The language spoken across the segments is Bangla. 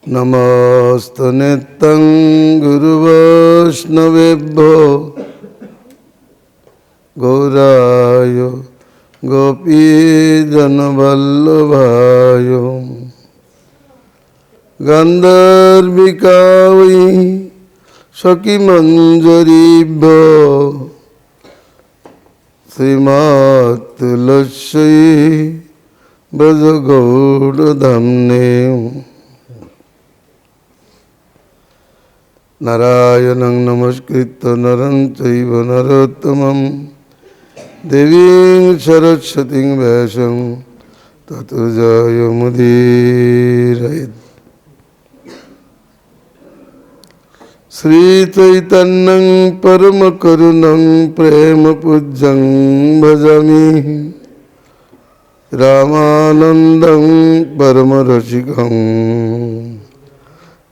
नमोस्तु नित्यं गुरुवैष्णवेभ्यो गौराय गोपीजनवल्लभाय गन्धर्विका वै सखीमञ्जरीभ्यो श्रीमत्तुलस्यै ब्रजगौरधाम्ने नारायणं नमस्कृत्य नरं चैव नरोत्तमं देवीं सरस्वतीं व्यासं ततो जयमुदीरयेत्। श्रीचैतन्यं परमकरुणं प्रेमपूज्यं भजामि रामानन्दं परमरसिकं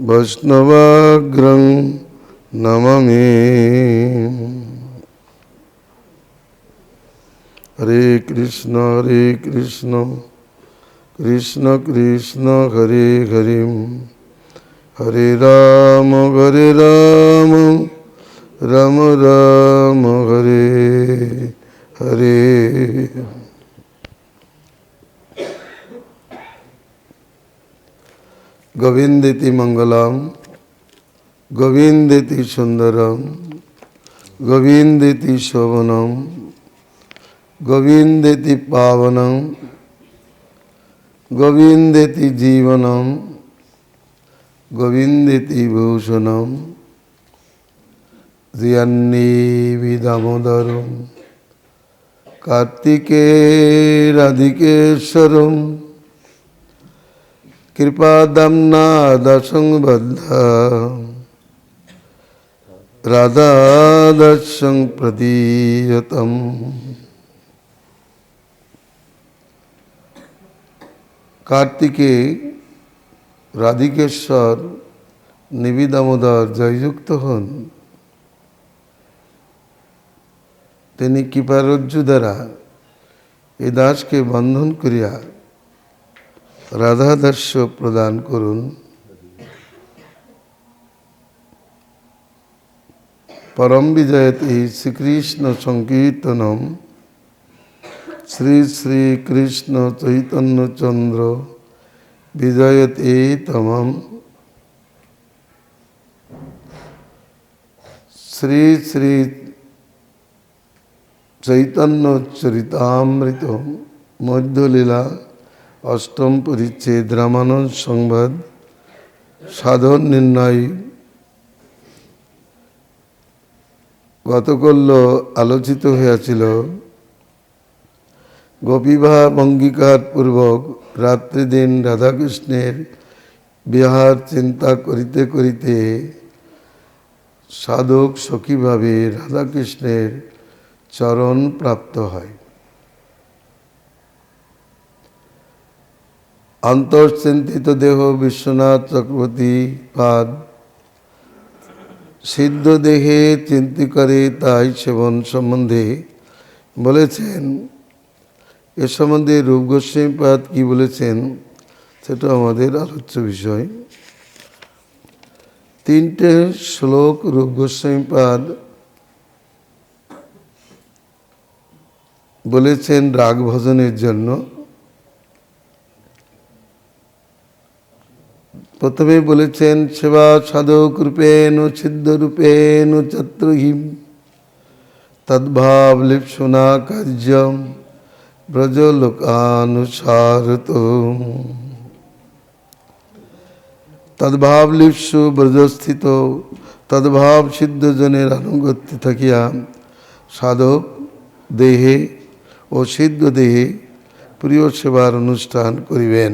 वैष्णवाग्रं नमामि। हरे कृष्ण कृष्ण कृष्ण हरे हरे हरे राम राम राम हरे हरे। गोविंदेति मंगलम गोविंदेति सुंदरम गोविंदेति शोभनम गोविंदेति पावनम गोविंदेति जीवनम गोविंदेति भूषणम जियन्नेवि दामोदरम कार्तिके राधिकेश्वरम कृपादम्ना दशंबद्धा राधा दशं प्रदीयतम। कार्तिके রাধিকেশ্বর নিবি দামোদর জয়যুক্ত হন, তিনি কৃপারজ্জু দ্বারা এই দাসকে বন্ধন করিয়া রাধাদর্শ প্রদান করুন। পরম বিজয়তে শ্রীকৃষ্ণ সংকীর্তনম শ্রী শ্রী কৃষ্ণ চৈতন্য চন্দ্র বিজয়তে তমম। শ্রী শ্রী চৈতন্য চরিতামৃত মধ্যলীলা অষ্টম পরিচ্ছেদ রামানন্দ সংবাদ সাধন নির্ণয়। গতকল্য আলোচিত হইয়াছিল গোপীভাব অঙ্গীকার পূর্বক রাত্রি দিন রাধাকৃষ্ণের বিহার চিন্তা করিতে করিতে সাধক সখীভাবে রাধাকৃষ্ণের চরণ প্রাপ্ত হয়। অন্তর্চিন্তিত দেহ বিশ্বনাথ চক্রবর্তী পাদ সিদ্ধ দেহে চিন্তি করে তাই সেবন সম্বন্ধে বলেছেন। এ সম্বন্ধে রূপ গোস্বামী পাদ কি বলেছেন সেটা আমাদের আলোচ্য বিষয়। তিনটে শ্লোক রূপ গোস্বামী পাদ বলেছেন রাগ ভজনের জন্য। প্রথমে বলেছেন সেবা সাধক রূপেণ সিদ্ধ রূপেণ চত্রহিম তদ্ভাব লিপ্সুনা কার্যম ব্রজলোকানুসারত। তদ্ভাব লিপ্সু ব্রজস্থিত তদ্ভাব সিদ্ধজনের আনুগত্য থাকিয়া সাধক দেহে ও সিদ্ধ দেহে প্রিয় সেবার অনুষ্ঠান করিবেন।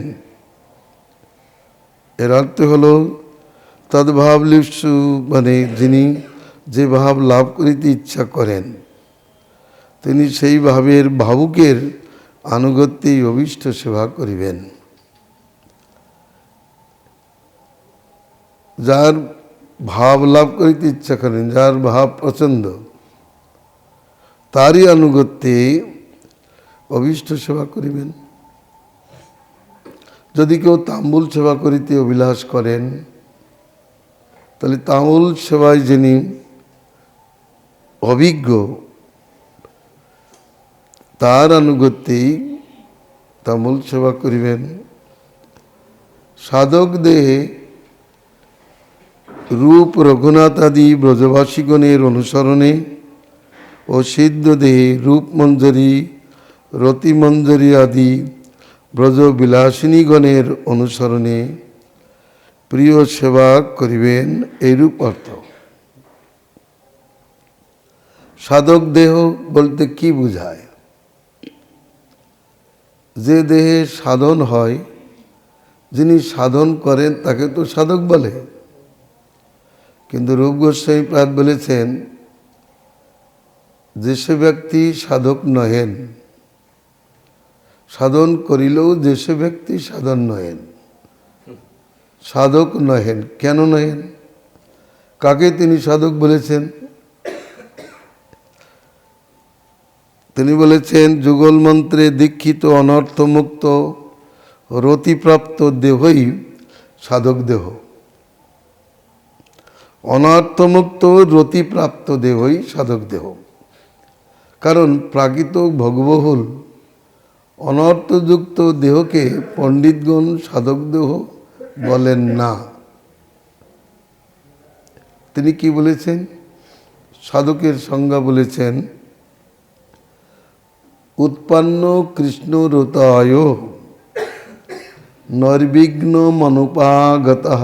এর অর্থ হল তদ্ভাব লিপ্সু মানে যিনি যে ভাব লাভ করিতে ইচ্ছা করেন তিনি সেই ভাবের ভাবুকের আনুগত্যেই অভীষ্ট সেবা করিবেন। যার ভাব লাভ করিতে ইচ্ছা করেন, যার ভাব পছন্দ, তারই আনুগত্যে অভীষ্ট সেবা করিবেন। যদি কেউ তাম্বুল সেবা করিতে অভিলাষ করেন, তাহলে তাম্বুল সেবায় যিনি অভিজ্ঞ তার আনুগত্যেই তাম্বুল সেবা করিবেন। সাধক দেহে রূপ রঘুনাথ আদি ব্রজবাসীগণের অনুসরণে ও সিদ্ধ দেহে রূপমঞ্জরী রতিমঞ্জরী আদি ব্রজবিলাসিনীগণের অনুসরণে প্রিয় সেবা করিবেন, এইরূপ অর্থ। সাধক দেহ বলতে কি বোঝায়? যে দেহে সাধন হয়, যিনি সাধন করেন তাকে তো সাধক বলে। কিন্তু রূপ গোস্বামী পাদ বলেছেন, যে সে ব্যক্তি সাধক নহেন, সাধন করিলেও যে সে ব্যক্তি সাধন নহেন, সাধক নহেন। কেন নহেন? কাকে তিনি সাধক বলেছেন? তিনি বলেছেন, যুগল মন্ত্রে দীক্ষিত অনর্থমুক্ত রতিপ্রাপ্ত দেহই সাধক দেহ। অনর্থমুক্ত রতিপ্রাপ্ত দেহই সাধক দেহ। কারণ প্রাকৃত ভোগবহুল অনর্থযুক্ত দেহকে পণ্ডিতগণ সাধক দেহ বলেন না। তিনি কি বলেছেন? সাধকের সংজ্ঞা বলেছেন, উৎপন্ন কৃষ্ণ রতায় নর্বিঘ্ন মনুপাগতঃ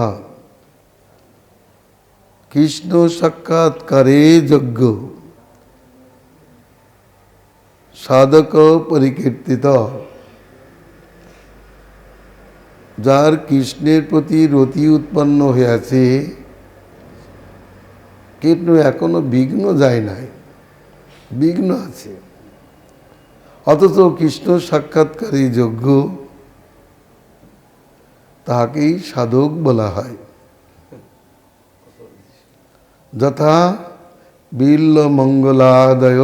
কৃষ্ণ সাক্ষাৎকারে যজ্ঞ সাধক পরিকীর্তিত। যার কৃষ্ণের প্রতি রতি উৎপন্ন হয়েছে কিন্তু এখনো বিঘ্ন যায় নাই, বিঘ্ন আছে, অথচ কৃষ্ণ সাক্ষাৎকারী যজ্ঞ, তাহাকেই সাধক বলা হয়। যথা বিল্ল মঙ্গলাদয়,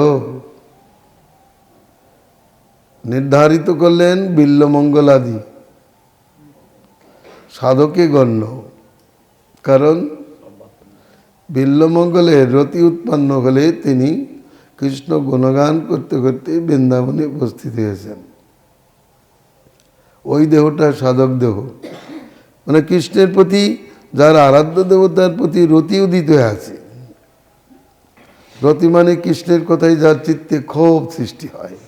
নির্ধারিত করলেন বিল্ল মঙ্গলাদি সাধকে গণ্য। কারণ বিল্লমঙ্গলের রতি উৎপন্ন হলে তিনি কৃষ্ণ গুণগান করতে করতে বৃন্দাবনে উপস্থিত হয়েছেন। ওই দেহটা সাধক দেহ, মানে কৃষ্ণের প্রতি, যার আরাধ্য দেবতার প্রতি রতি উদিত হয়ে আছে। রতি মানে কৃষ্ণের কথায় যার চিত্তে ক্ষোভ সৃষ্টি হয়,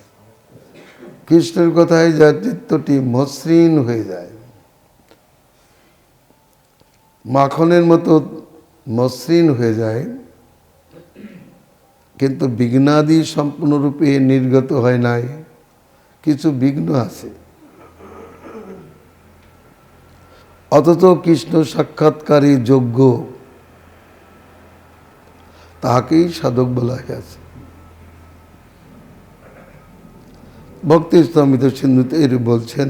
কৃষ্ণের কথায় যার চিত্তটি মসৃণ হয়ে যায়, মাখনের মতো মসৃণ হয়ে যায়, কিন্তু বিঘ্নাদি সম্পূর্ণরূপে নির্গত হয় নাই, কিছু বিঘ্ন আছে। অথচ কৃষ্ণ সাক্ষাৎকারী যোগ্য, তাহাকেই সাধক বলা হয়েছে। ভক্তি স্তম্ভিত সিন্ধুতে এরূপ বলছেন,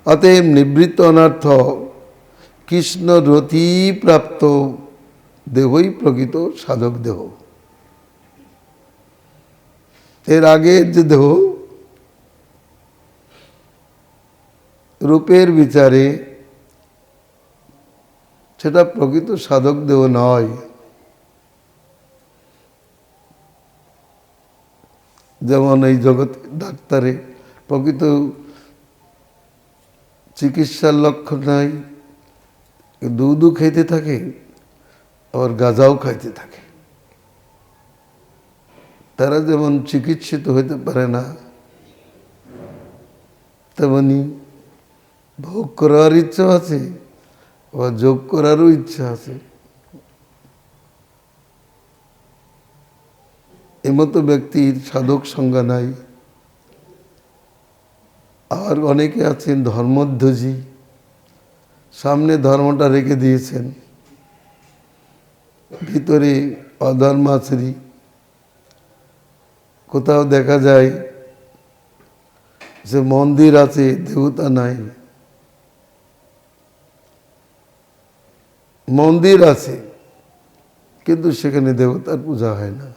অতএব নিবৃত্ত অনর্থ কৃষ্ণ রতি প্রাপ্ত দেহই প্রকৃত সাধক দেহ। এর আগের যে দেহ রূপের বিচারে সেটা প্রকৃত সাধক দেহ নয়। যেমন এই জগৎ ডাক্তারে প্রকৃত চিকিৎসার লক্ষণ নাই, দুধও খাইতে থাকে আবার গাঁজাও খাইতে থাকে। তারা যেমন চিকিৎসিত হইতে পারে না, তেমনি ভোগ করার ইচ্ছা আছে, আবার যোগ করারও ইচ্ছা আছে। এমতো ব্যক্তির সাধক সংজ্ঞা নাই। আর অনেকে আছেন ধর্মধ্বজী, সামনে ধর্মটা রেখে দিয়েছেন, ভিতরে অধর্মাচরী। কোথাও দেখা যায় যে মন্দির আছে, দেবতা নাই, মন্দির আছে কিন্তু সেখানে দেবতার পূজা হয় না।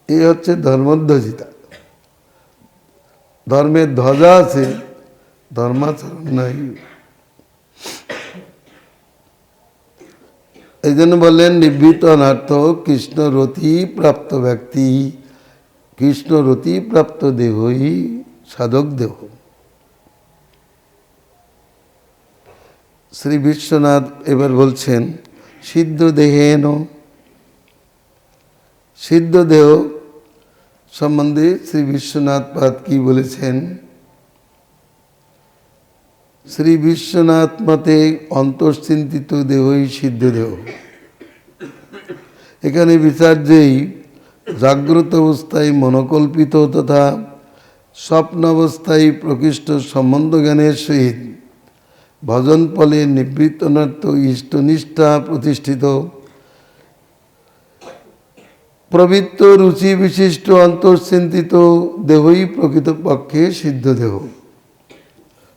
এই হচ্ছে ধর্মধ্বজিতা। ধর্মের ধ্বজা আছে, ধর্মাচরণ নাই। এই জন্য বললেন নিবৃত্ত অনার্থ কৃষ্ণরতি প্রাপ্ত ব্যক্তি, কৃষ্ণরতি প্রাপ্ত দেহই সাধক দেহ। শ্রী বিশ্বনাথ এবার বলছেন সিদ্ধ দেহেন, সিদ্ধ দেহ সম্বন্ধে শ্রী বিশ্বনাথ পাদ কি বলেছেন? শ্রী বিশ্বনাথ মতে অন্তশ্চিন্তিত দেহই সিদ্ধ দেহ। এখানে বিচার্যেই জাগ্রত অবস্থায় মনোকল্পিত তথা স্বপ্নাবস্থায় প্রকৃষ্ট সম্বন্ধ জ্ঞানের সহিত ভজন ফলে নিবৃত্তনার্থ ইষ্টনিষ্ঠা প্রতিষ্ঠিত প্রবৃত্ত রুচি বিশিষ্ট অন্তশ্চিন্তিত দেহই প্রকৃতপক্ষে সিদ্ধ দেহ।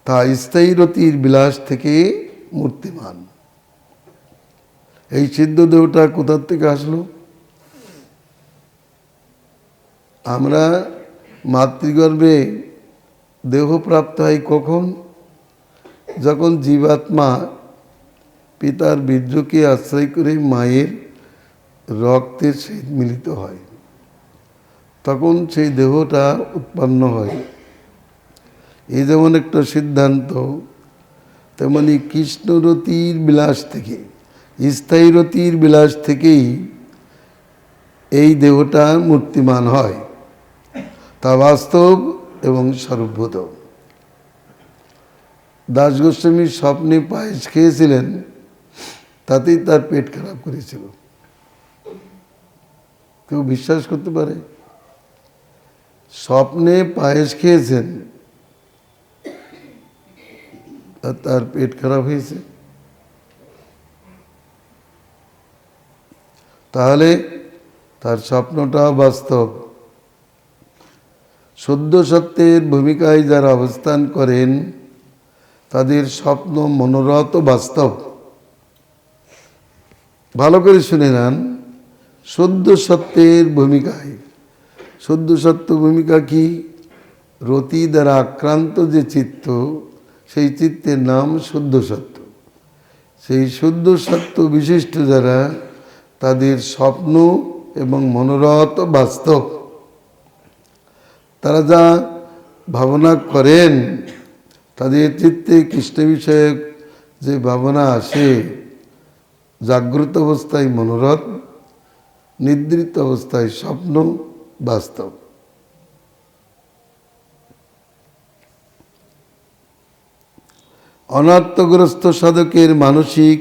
তা স্থায়ী রতির বিলাস থেকে মূর্তিমান। এই সিদ্ধ দেহটা কোথার থেকে আসলো? আমরা মাতৃগর্ভে দেহ প্রাপ্ত হয় কখন? যখন জীবাত্মা পিতার বীর্যকে আশ্রয় করে মায়ের রক্তের সহিত মিলিত হয়, তখন সেই দেহটা উৎপন্ন হয়। এই যেমন একটা সিদ্ধান্ত, তেমনি কৃষ্ণরতির বিলাস থেকে, স্থায়ী রতির বিলাস থেকেই এই দেহটা মূর্তিমান হয়। তা বাস্তব এবং সর্বভূত। দাস গোস্বামী স্বপ্নে পায়েস খেয়েছিলেন, তাতেই তার পেট খারাপ করেছিল। কেউ বিশ্বাস করতে পারে? স্বপ্নে পায়েস খেয়েছেন আর তার পেট খারাপ হয়েছে? তাহলে তার স্বপ্নটা বাস্তব। শুদ্ধ সত্যের ভূমিকায় যারা অবস্থান করেন তাদের স্বপ্ন মনোরথ বাস্তব। ভালো করে শুনে নেন, শুদ্ধ সত্যের ভূমিকায়। শুদ্ধ সত্য ভূমিকা কি? রতি দ্বারা আক্রান্ত যে চিত্ত, সেই চিত্তের নাম শুদ্ধ সত্য। সেই শুদ্ধ সত্য বিশিষ্ট যারা, তাদের স্বপ্ন এবং মনোরথ বাস্তব। তারা যা ভাবনা করেন, তাদের চিত্তে কৃষ্ণ বিষয়ক যে ভাবনা আসে, জাগ্রত অবস্থায় মনোরথ, নিদ্রিত অবস্থায় স্বপ্ন বাস্তব। অনর্থগ্রস্ত সাধকের মানসিক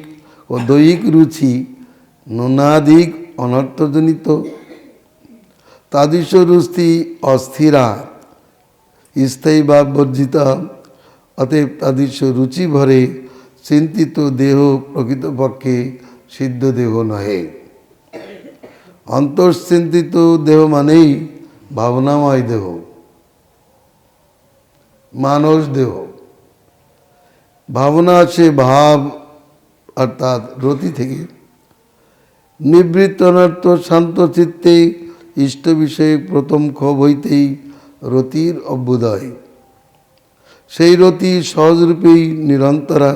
ও দৈহিক রুচি ন্যূনাধিক অনর্থজনিত। তাদৃশ রুচি অস্থিরা, স্থায়ী বা বর্জিতা। অতএব তাদৃশ রুচি ভরে চিন্তিত দেহ প্রকৃতপক্ষে সিদ্ধ দেহ নহে। অন্তশ্চিন্তিত দেহ মানেই ভাবনাময় দেহ, মানস দেহ। ভাবনা আছে ভাব অর্থাৎ রতি থেকে। নিবৃত্ত অনর্থ শান্ত চিত্তে ইষ্ট বিষয়ে প্রথম ক্ষোভ হইতেই রতির অভ্যুদয়। সেই রতি সহজরূপেই নিরন্তরা।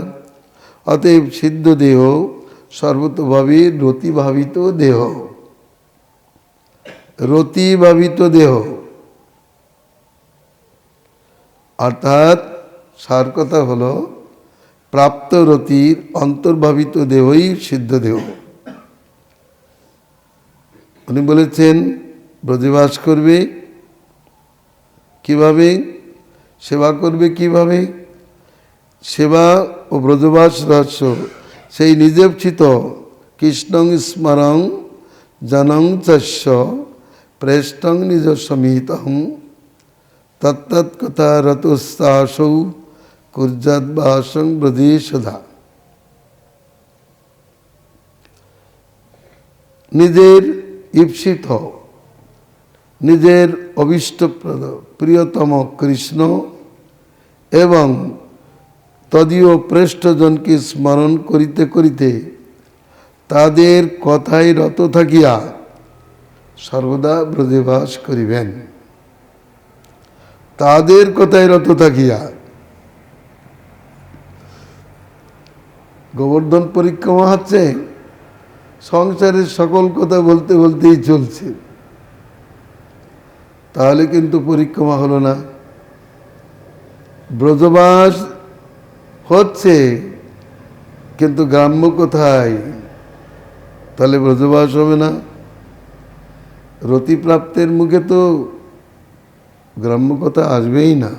অতএব সিদ্ধ দেহ সর্বতভাবে রতিভাবিত দেহ। রতিভাবিত দেহ অর্থাৎ সার কথা হলো প্রাপ্ত রতির অন্তর্ভাবিত দেহই সিদ্ধ দেহ। উনি বলেছেন ব্রজে বাস করবে কিভাবে, সেবা করবে কিভাবে। সেবা ও ব্রজবাস রহস্য সেই নিজেপ্সিত কৃষ্ণং স্মরং জনং চস্য প্রেষ্টং নিজ সমিতং তত্তৎকথা রতোস্তাসৌ কুর্যাদ্বাসং ব্রজে সদা। নিজের ঈপ্সিত, নিজের অভীষ্টপ্রদ প্রিয়তম কৃষ্ণ এবং তদীয় প্রেষ্ঠজনকে স্মরণ করিতে করিতে তাদের কথায় রত থাকিয়া সর্বদা ব্রজে বাস করিবেন। তাদের কথায় রত থাকিয়া গোবর্ধন পরিক্রমা হচ্ছে, সংসারের সকল কথা বলতে বলতেই চলছে, তাহলে কিন্তু পরিক্রমা হলো না। ব্রজবাস হচ্ছে কিন্তু গ্রাম্য কোথায়, তাহলে ব্রজবাস হবে না। রতিপ্রাপ্তের মুখে তো গ্রাম্য কথা আসবেই না,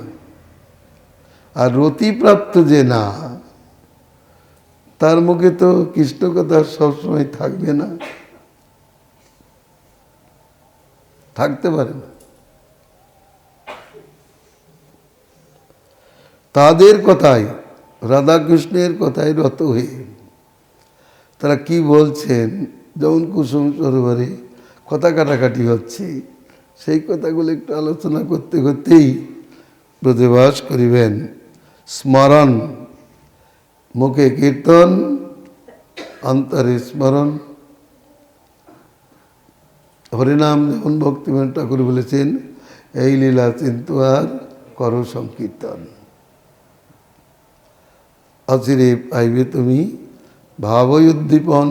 আর রতিপ্রাপ্ত যে না তার মুখে তো কৃষ্ণ কথা সবসময় থাকবে না, থাকতে পারে না। তাদের কথায়, রাধাকৃষ্ণের কথায় রত হয়ে তারা কি বলছেন, যেমন কুসুম সরোবরে কথা কাটাকাটি হচ্ছে, সেই কথাগুলো একটু আলোচনা করতে করতেই ব্রজবাস করিবেন। স্মরণ, মুখে কীর্তন, অন্তরে স্মরণ। হরিনাম যেমন ভক্তিবিনোদ ঠাকুর বলেছেন, এই লীলা চিন্তু আর করো সংকীর্তন। অচিরে পাইবে তুমি ভাবই উদ্দীপন।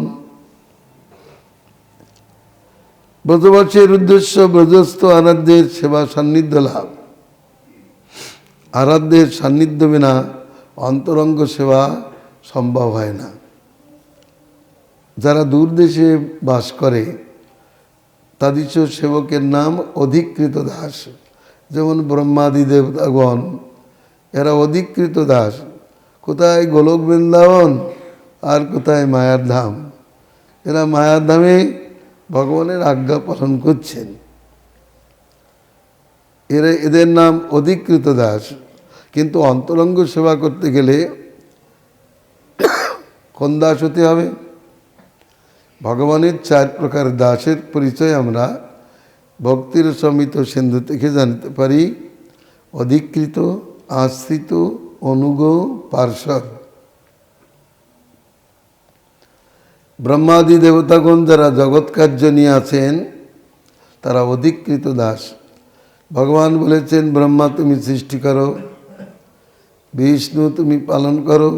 ব্রজবাসের উদ্দেশ্য ব্রজস্থ আরাধ্যের সেবা সান্নিধ্য লাভ। আরাধ্যের সান্নিধ্য বিনা অন্তরঙ্গ সেবা সম্ভব হয় না। যারা দূর দেশে বাস করে তাদের সেবকের নাম অধিকৃত দাস। যেমন ব্রহ্মাদি দেবতাগণ, এরা অধিকৃত দাস। কোথায় গোলক বৃন্দাবন আর কোথায় মায়ার ধাম। এরা মায়ার ধামে ভগবানের আজ্ঞা পালন করছেন, এদের নাম অধিকৃত দাস। কিন্তু অন্তরঙ্গ সেবা করতে গেলে কোন দাস হতে হবে? ভগবানের 4 প্রকার দাসের পরিচয় আমরা ভক্তির সমিত সিন্ধু থেকে জানতে পারি। অধিকৃত, আশ্রিত, অনুগ, পার্ষদ। ব্রহ্মাদি দেবতাগণ যারা জগৎ কার্য নিয়ে আছেন তারা অধিকৃত দাস। ভগবান বলেছেন, ব্রহ্মা তুমি সৃষ্টি করো, বিষ্ণু তুমি পালন করো,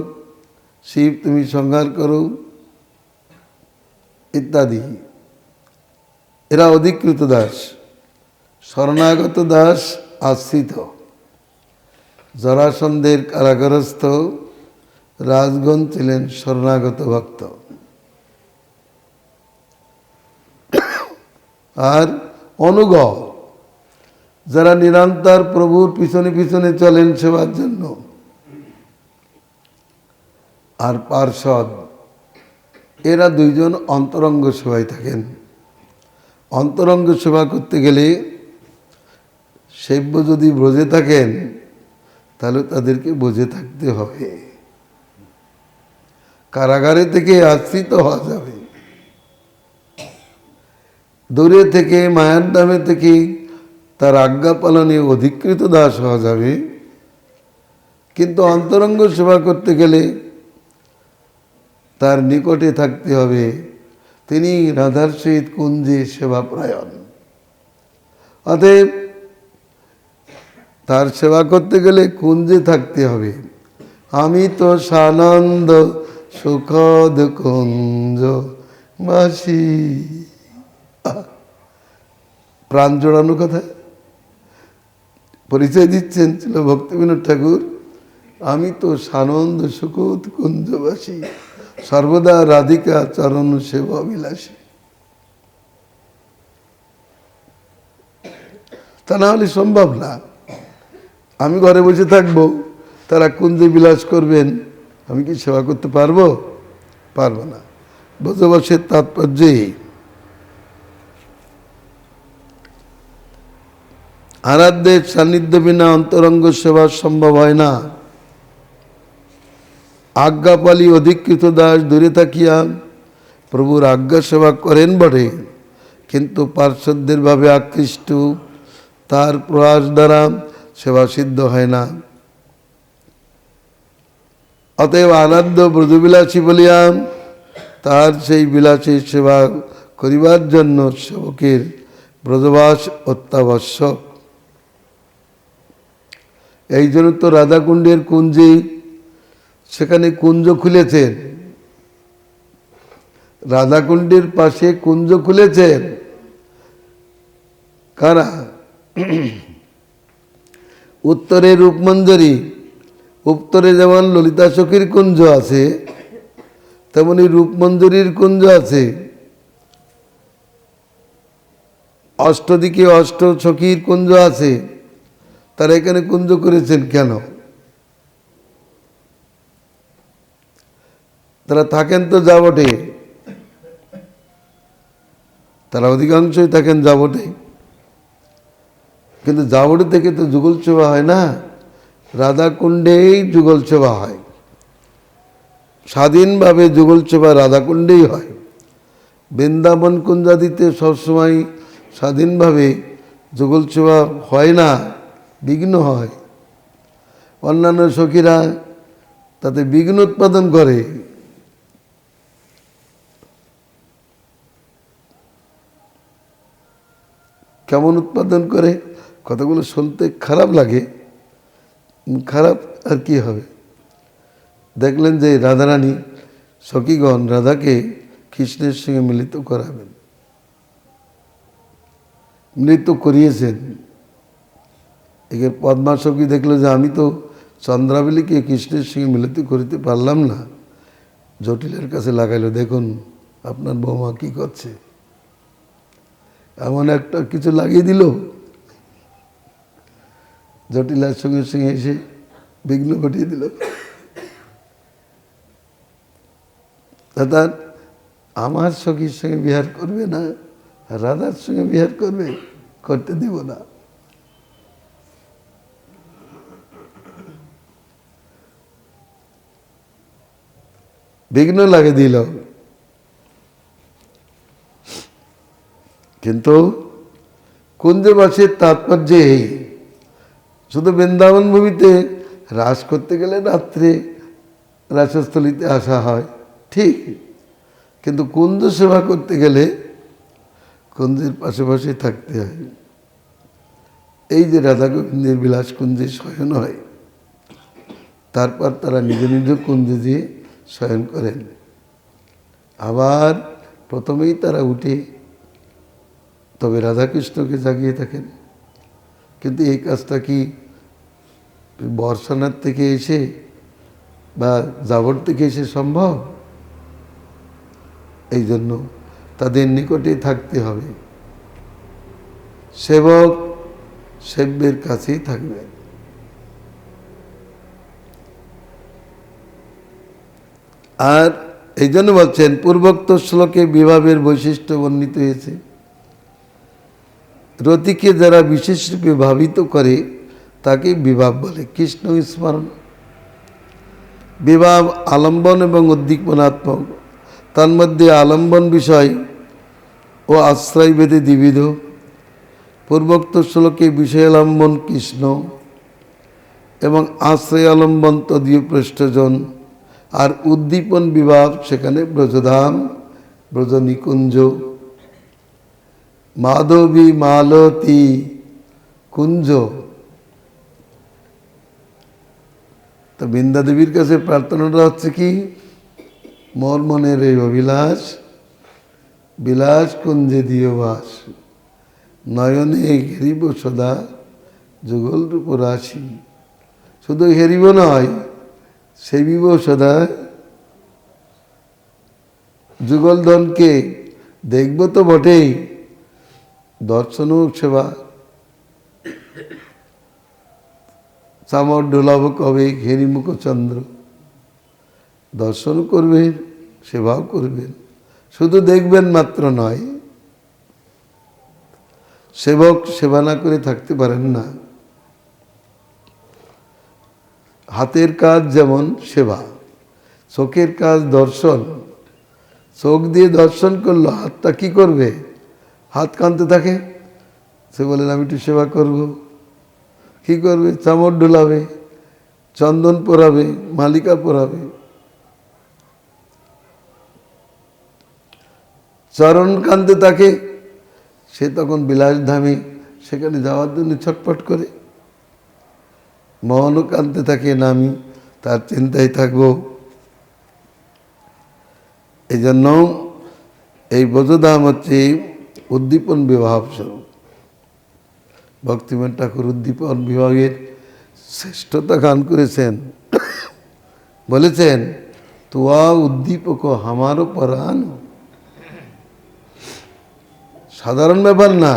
শিব তুমি সংহার করো ইত্যাদি। এরা অধিকৃত দাস। শরণাগত দাস আশ্রিত। জরাসন্ধের কারাগারস্থ রাজগণ ছিলেন শরণাগত ভক্ত। আর অনুগ, যারা নিরন্তর প্রভুর পিছনে পিছনে চলেন সেবার জন্য। আর পার্ষদ, এরা 2 জন অন্তরঙ্গ সেবায় থাকেন। অন্তরঙ্গ সেবা করতে গেলে সেব্য যদি ব্রজে থাকেন তাহলে তাদেরকে বুঝে থাকতে হবে। কারাগারে থেকে আশ্রিত হওয়া যাবে, দূরে থেকে মায়ার নামে থেকে তার আজ্ঞা পালনে অধিকৃত দাস হওয়া যাবে। কিন্তু অন্তরঙ্গ সেবা করতে গেলে তার নিকটে থাকতে হবে। তিনি রাধার সহিত কুঞ্জে সেবা প্রায়ণ। অতএব তার সেবা করতে গেলে কুঞ্জে থাকতে হবে। আমি তো সানন্দ সুখদ কুঞ্জ বাসী। প্রাণ জোড়ানো কথা পরিচয় দিচ্ছেন ছিল ভক্তিবিনোদ ঠাকুর। আমি তো সানন্দ সুখদ কুঞ্জবাসী, সর্বদা রাধিকা চরণ সেবা অভিলাষী। তা না হলে সম্ভব না। আমি ঘরে বসে থাকবো, তারা কুঞ্জে বিলাস করবেন, আমি কি সেবা করতে পারবো? পারবো না। ব্রজবাসের তাৎপর্যই আরাধ্যের সান্নিধ্য বিনা অন্তরঙ্গ সেবা সম্ভব হয় না। আজ্ঞাপালী অধিকৃত দাস দূরে থাকিয়া প্রভুর আজ্ঞা সেবা করেন বটে, কিন্তু পার্শ্বদের ভাবে আকৃষ্ট, তার প্রয়াস দ্বারা সেবা সিদ্ধ হয় না। অতএব আরাধ্য ব্রজবিলাসী বলিয়া তার সেই বিলাসী সেবা করিবার জন্য সেবকের ব্রজবাস অত্যাবশ্যক। এই জন্য তো রাধাকুণ্ডের কুঞ্জে সেখানে কুঞ্জ খুলেছেন, রাধাকুণ্ডের পাশে কুঞ্জ খুলেছেন কারা? উত্তরে রূপমঞ্জরি, উত্তরে যেমন ললিতা সখীর কুঞ্জ আছে তেমনি রূপমঞ্জরির কুঞ্জ আছে। অষ্টদিকে অষ্ট সখীর কুঞ্জ আছে। তারা এখানে কুঞ্জ করেছেন কেন? তারা থাকেন তো যাবটে, তারা অধিকাংশই থাকেন যাবটে, কিন্তু যাবটে থেকে তো যুগল সেবা হয় না, রাধাকুণ্ডেই যুগল সেবা হয়। স্বাধীনভাবে যুগল সেবা রাধাকুণ্ডেই হয়। বৃন্দাবন কুঞ্জাদিতে সবসময় স্বাধীনভাবে যুগল সেবা হয় না, বিঘ্ন হয়। অন্যান্য সখীরা তাতে বিঘ্ন উৎপাদন করে। কেমন উৎপাদন করে? কথাগুলো শুনতে খারাপ লাগে, খারাপ আর কি হবে। দেখলেন যে রাধারানী সখীগণ রাধাকে কৃষ্ণের সঙ্গে মিলিত করাবেন, মিলিত করিয়েছেন। একে পদ্মা সখী দেখলো যে আমি তো চন্দ্রাবলীকে কৃষ্ণের সঙ্গে মিলিত করিতে পারলাম না, জটিলের কাছে লাগাইলো, দেখুন আপনার বৌমা কি করছে। এমন একটা কিছু লাগিয়ে দিল, জটিলার সঙ্গে সঙ্গে এসে বিঘ্ন ঘটিয়ে দিল। অর্থাৎ আমার সখীর সঙ্গে বিহার করবে না, রাধার সঙ্গে বিহার করবে, করতে দিব না। বিঘ্ন লাগে দিল। কিন্তু কুঞ্জবাসের তাৎপর্য এই, শুধু বৃন্দাবন ভূমিতে রাস করতে গেলে রাত্রে রাসস্থলিতে আসা হয় ঠিক, কিন্তু কুঞ্জ সেবা করতে গেলে কুঞ্জের পাশাপাশি থাকতে হয়। এই যে রাধা গোবিন্দের বিলাস কুঞ্জে শয়ন হয়, তারপর তারা নিজ নিজ কুঞ্জে যেয়ে শয়ন করেন। আবার প্রথমেই তারা উঠে তবে রাধাকৃষ্ণকে জাগিয়ে থাকেন। কিন্তু এই কাজটা কি বর্ষানার থেকে এসে বা জাবর থেকে এসে সম্ভব? এই জন্য তাদের নিকটে থাকতে হবে। সেবক সেব্যের কাছেই থাকবে। আর এই জন্য বলছেন পূর্বোক্ত শ্লোকে বিভাবের বৈশিষ্ট্য বর্ণিত হয়েছে। রতিকে যারা বিশেষ রূপে ভাবিত করে তাকে বিভাব বলে। কৃষ্ণ স্মরণ বিভাব আলম্বন এবং উদ্দীপনাত্মক। তার মধ্যে আলম্বন বিষয় ও আশ্রয় ভেদে দ্বিবিধ। পূর্বোক্ত শ্লোকে বিষয়ালম্বন কৃষ্ণ এবং আশ্রয় আলম্বন তদীয় পৃষ্ঠজন, আর উদ্দীপন বিভাব সেখানে ব্রজধাম, ব্রজনিকুঞ্জ, মাধবী মালতী কুঞ্জ। তো বৃন্দা দেবীর কাছে প্রার্থনাটা হচ্ছে কি, মোর মনের এই অভিলাষ বিলাস কুঞ্জে দিও বাস, নয়নে হেরিব সদা যুগল রূপ রাশি। শুধু হেরিব নয়, সেবিব সদা যুগলধনকে, দেখব তো বটেই, দর্শন সেবা। চামর ডোলাব কবে ঘেরিমুখ চন্দ্র, দর্শন করবেন, সেবাও করবেন, শুধু দেখবেন মাত্র নয়। সেবক সেবা না করে থাকতে পারেন না। হাতের কাজ যেমন সেবা, চোখের কাজ দর্শন। চোখ দিয়ে দর্শন করলো, হাতটা কি করবে? হাত কাঁদতে থাকে, সে বলেন আমি একটু সেবা করব। কি করবে? চামর ডোলাবে, চন্দন পরাবে, মালিকা পরাবে। চরণ কাঁদতে থাকে, সে তখন বিলাসধামে সেখানে যাওয়ার জন্য ছটফট করে। মোহনও কাঁদতে থাকে, না আমি তার চিন্তায় থাকব। এই জন্য এই ব্রজধাম হচ্ছে উদ্দীপন বিবাহ স্বরূপ। ভক্তিমান ঠাকুর উদ্দীপন বিভাগের শ্রেষ্ঠতা গান করেছেন, বলেছেন তুয়া উদ্দীপক হামারও পরাণ। সাধারণ ব্যাপার না,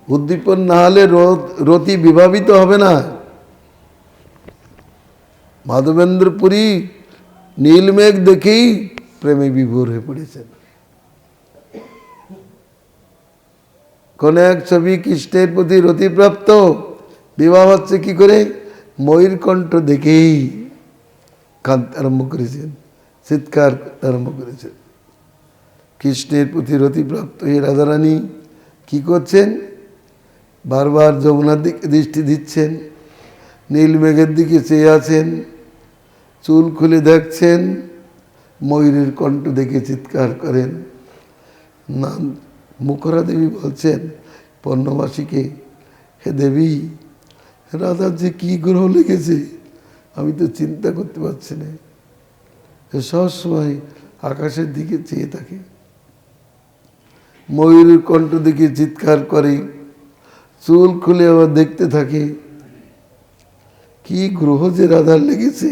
উদ্দীপন না হলে রতি বিভাবিত হবে না। মাধবেন্দ্রপুরী নীলমেঘ দেখেই প্রেমে বিভোর হয়ে পড়েছেন। কোন এক ছবি কৃষ্ণের প্রতি রতিপ্রাপ্ত, বিবাহ হচ্ছে কি করে? ময়ূর কণ্ঠ দেখেই কাঁদতে আরম্ভ করেছেন, চিৎকার করতে আরম্ভ করেছেন। কৃষ্ণের প্রতি রতিপ্রাপ্ত হয়ে রাধারানী কি করছেন? বারবার যমুনার দিকে দৃষ্টি দিচ্ছেন, নীলমেঘের দিকে চেয়ে আছেন, চুল খুলে দেখছেন, ময়ূরের কণ্ঠ দেখে চিৎকার করেন। না, মুখরা দেবী বলছেন পর্ণবাসীকে, হে দেবী, রাধার যে কি গ্রহ লেগেছে আমি তো চিন্তা করতে পারছি না। সবসময় আকাশের দিকে চেয়ে থাকে, ময়ূরের কণ্ঠ দেখে চিৎকার করে, চুল খুলে আবার দেখতে থাকে। কি গ্রহ যে রাধার লেগেছে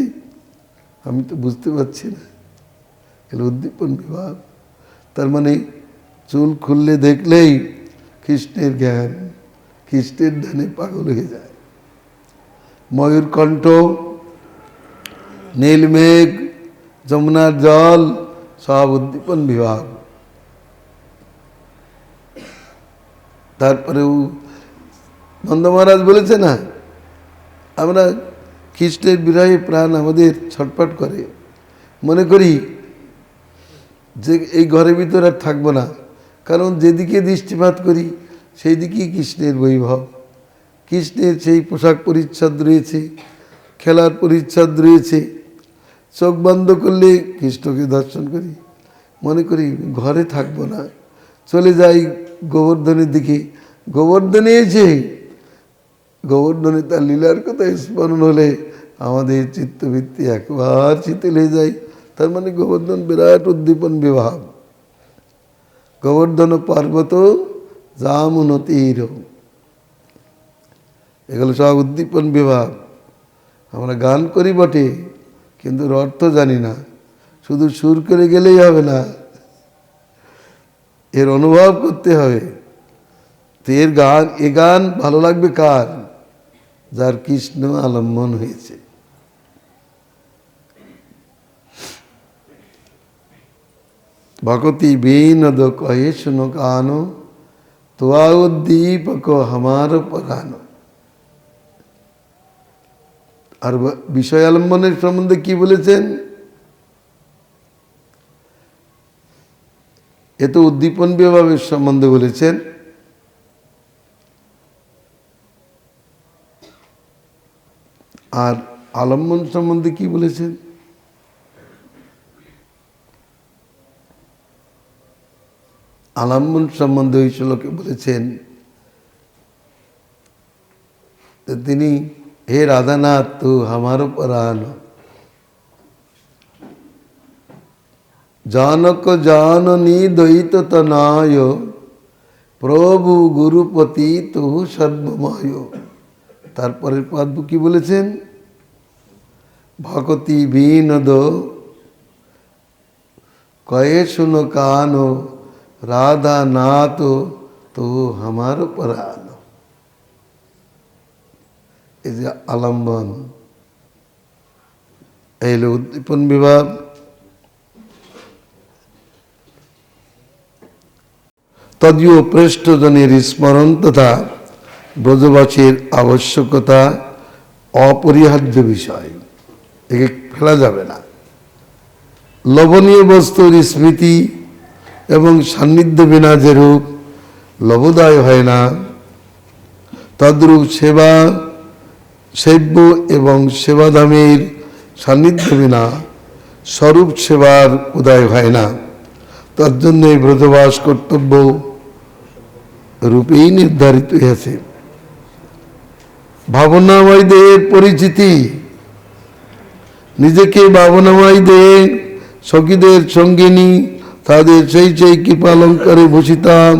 আমি তো বুঝতে পারছি না। এর উদ্দীপন বিভাগ, তার মানে চুল খুললে দেখলেই কৃষ্ণের জ্ঞান, কৃষ্ণের ধ্যানে পাগল হয়ে যায়। ময়ূর কণ্ঠ, নীলমেঘ, যমুনার জল, সব উদ্দীপন বিভাগ। তারপরেও নন্দ মহারাজ বলেছে না, আমরা খ্রিস্টের বিরহে প্রাণ আমাদের ছটফট করে, মনে করি যে এই ঘরের ভিতরে আর থাকবো না, কারণ যেদিকে দৃষ্টিপাত করি সেই দিকেই কৃষ্ণের বৈভব, কৃষ্ণের সেই পোশাক পরিচ্ছদ রয়েছে, খেলার পরিচ্ছদ রয়েছে। চোখ বন্ধ করলে কৃষ্ণকে দর্শন করি, মনে করি ঘরে থাকবো না, চলে যাই গোবর্ধনের দিকে। গোবর্ধনে এসে গোবর্ধনে তার লীলার কথা স্মরণ হলে আমাদের চিত্তবৃত্তি একবার শীতল হয়ে যায়। তার মানে গোবর্ধন বিরাট উদ্দীপন বিভাগ। গোবর্ধন পর্বত জামুনতীর, এগুলো সব উদ্দীপন বিভাগ। আমরা গান করি বটে, কিন্তু অর্থ জানি না, শুধু সুর করে গেলেই হবে না, এর অনুভব করতে হবে। তো এ গান ভালো লাগবে কার? যার কৃষ্ণ আলম্বন হয়েছে। ভকতি বিনোদ কহে শুনো কানো, তোয়া উদ্দীপক হামার পরানো। আর বিষয় আলম্বনের সম্বন্ধে কি বলেছেন? এ তো উদ্দীপন বিভাগের সম্বন্ধে বলেছেন। আর আলম্বন সম্বন্ধে কি বলেছেন? আলম্বন সম্বন্ধে ওই শ্লোকে বলেছেন তিনি, হে রাধানাথ তু হামার পরাণ, জানক জাননী দ্বৈত তনয়, প্রভু গুরুপতি তু সর্বময়। তারপরের পদ কি বলেছেন? ভকতি বিনোদ কয়ে শুনো কানো, রাধা নাথ তো হামার পরাণ। এই যে আলম্বন, এই হল উদ্দীপন বিভাগ। তদীয় পৃষ্ঠজনের স্মরণ তথা ব্রজবাসীর আবশ্যকতা অপরিহার্য বিষয়, একে ফেলা যাবে না। লবণীয় বস্তুর স্মৃতি এবং সান্নিধ্য বিনা যেরূপ লবোদয় হয় না, তদ্রূপ সেবা, সেব্য এবং সেবাধামের সান্নিধ্য বিনা স্বরূপ সেবার উদয় হয় না। তার জন্য এই ব্রজবাস কর্তব্য রূপেই নির্ধারিত হয়েছে। ভাবনাময় দেহের পরিচিতি, নিজেকে ভাবনাময় দেহে সখীদের সঙ্গিনী তাদের সেই সেই কৃপালঙ্কারে ভূষিতাম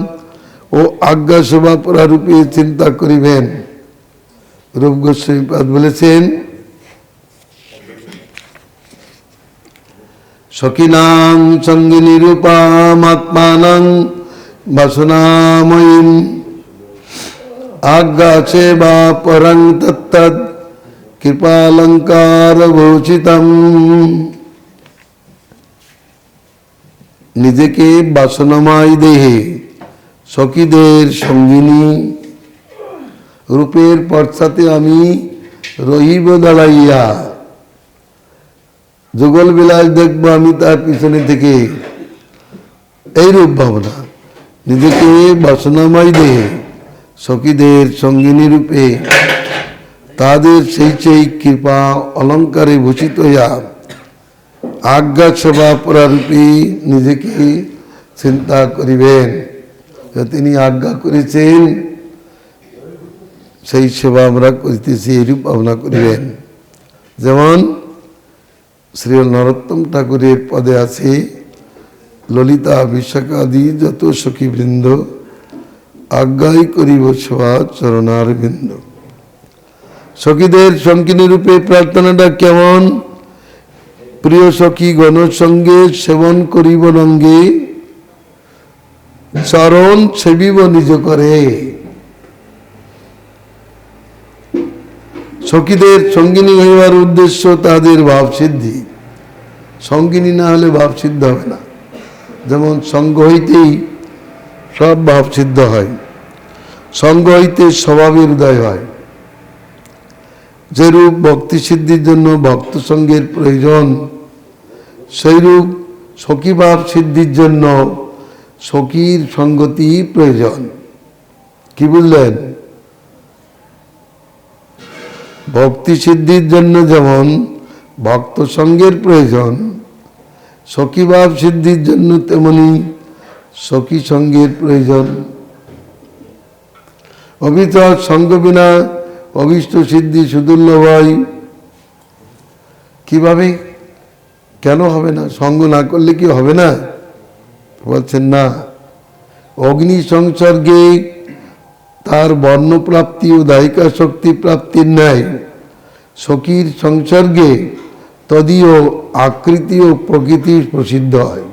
ও আজ্ঞা সেবা পরারূপে চিন্তা করিবেন। রূপ গোস্বামীপাদ বলেছেন, সখীনাং সঙ্গিনী রূপাম আত্মানাং বাসনাময়ীম আজ্ঞা সেবা পরং তত্তদ কৃপালঙ্কার ভূষিতম। নিজেকে বাসনাময় দেহে সখীদের সঙ্গিনী রূপের পশ্চাতে আমি রহিব দাঁড়াইয়া, যুগল বিলাস দেখব আমি তার পিছনে থেকে, এই রূপ ভাবনা। নিজেকে বাসনাময় দেহে সখীদের সঙ্গিনী রূপে তাদের সেই সেই কৃপা অলঙ্কারে ভূষিত হইয়া আজ্ঞা সেবা পরারূপে নিজেকে চিন্তা করিবেন। তিনি আজ্ঞা করেছেন সেই সেবা আমরা করিতেছি, এইরূপ ভাবনা করিবেন। যেমন শ্রী নরোত্তম ঠাকুরের পদে আছে, ললিতা বিশাখাদি যত সখীবৃন্দ আজ্ঞাই করিব সেবা চরণার বৃন্দ। সখীদের সঙ্গিনী রূপে প্রার্থনাটা কেমন? প্রিয় সখী গণের সঙ্গে সেবন করিব রঙ্গে, চরণ সেবিব নিজ করে। সখীদের সঙ্গিনী হইবার উদ্দেশ্য তাদের ভাব সিদ্ধি। সঙ্গিনী না হলে ভাব সিদ্ধ হবে না। যেমন সঙ্গ হইতেই সব ভাব সিদ্ধ হয়, সঙ্গ হইতে স্বভাবের উদয় হয়। যেরূপ ভক্তি সিদ্ধির জন্য ভক্ত সঙ্গের প্রয়োজন, সেইরূপ সখী ভাব সিদ্ধির জন্য সখীর সঙ্গতি প্রয়োজন। কি বুঝলেন? ভক্তি সিদ্ধির জন্য যেমন ভক্ত সঙ্গের প্রয়োজন, সখী ভাব সিদ্ধির জন্য তেমনি সখী সঙ্গের প্রয়োজন। অবিচল সঙ্গ বিনা অভীষ্ট সিদ্ধি সুদুর্লভ হয়। কিভাবে? কেন হবে না? সঙ্গ না করলে কি হবে না? বলছেন না। অগ্নি সংসর্গে তার বর্ণপ্রাপ্তি ও দায়িকা শক্তি প্রাপ্তির ন্যায় সখীর সংসর্গে তদীয় আকৃতি ও প্রকৃতি প্রসিদ্ধ হয়।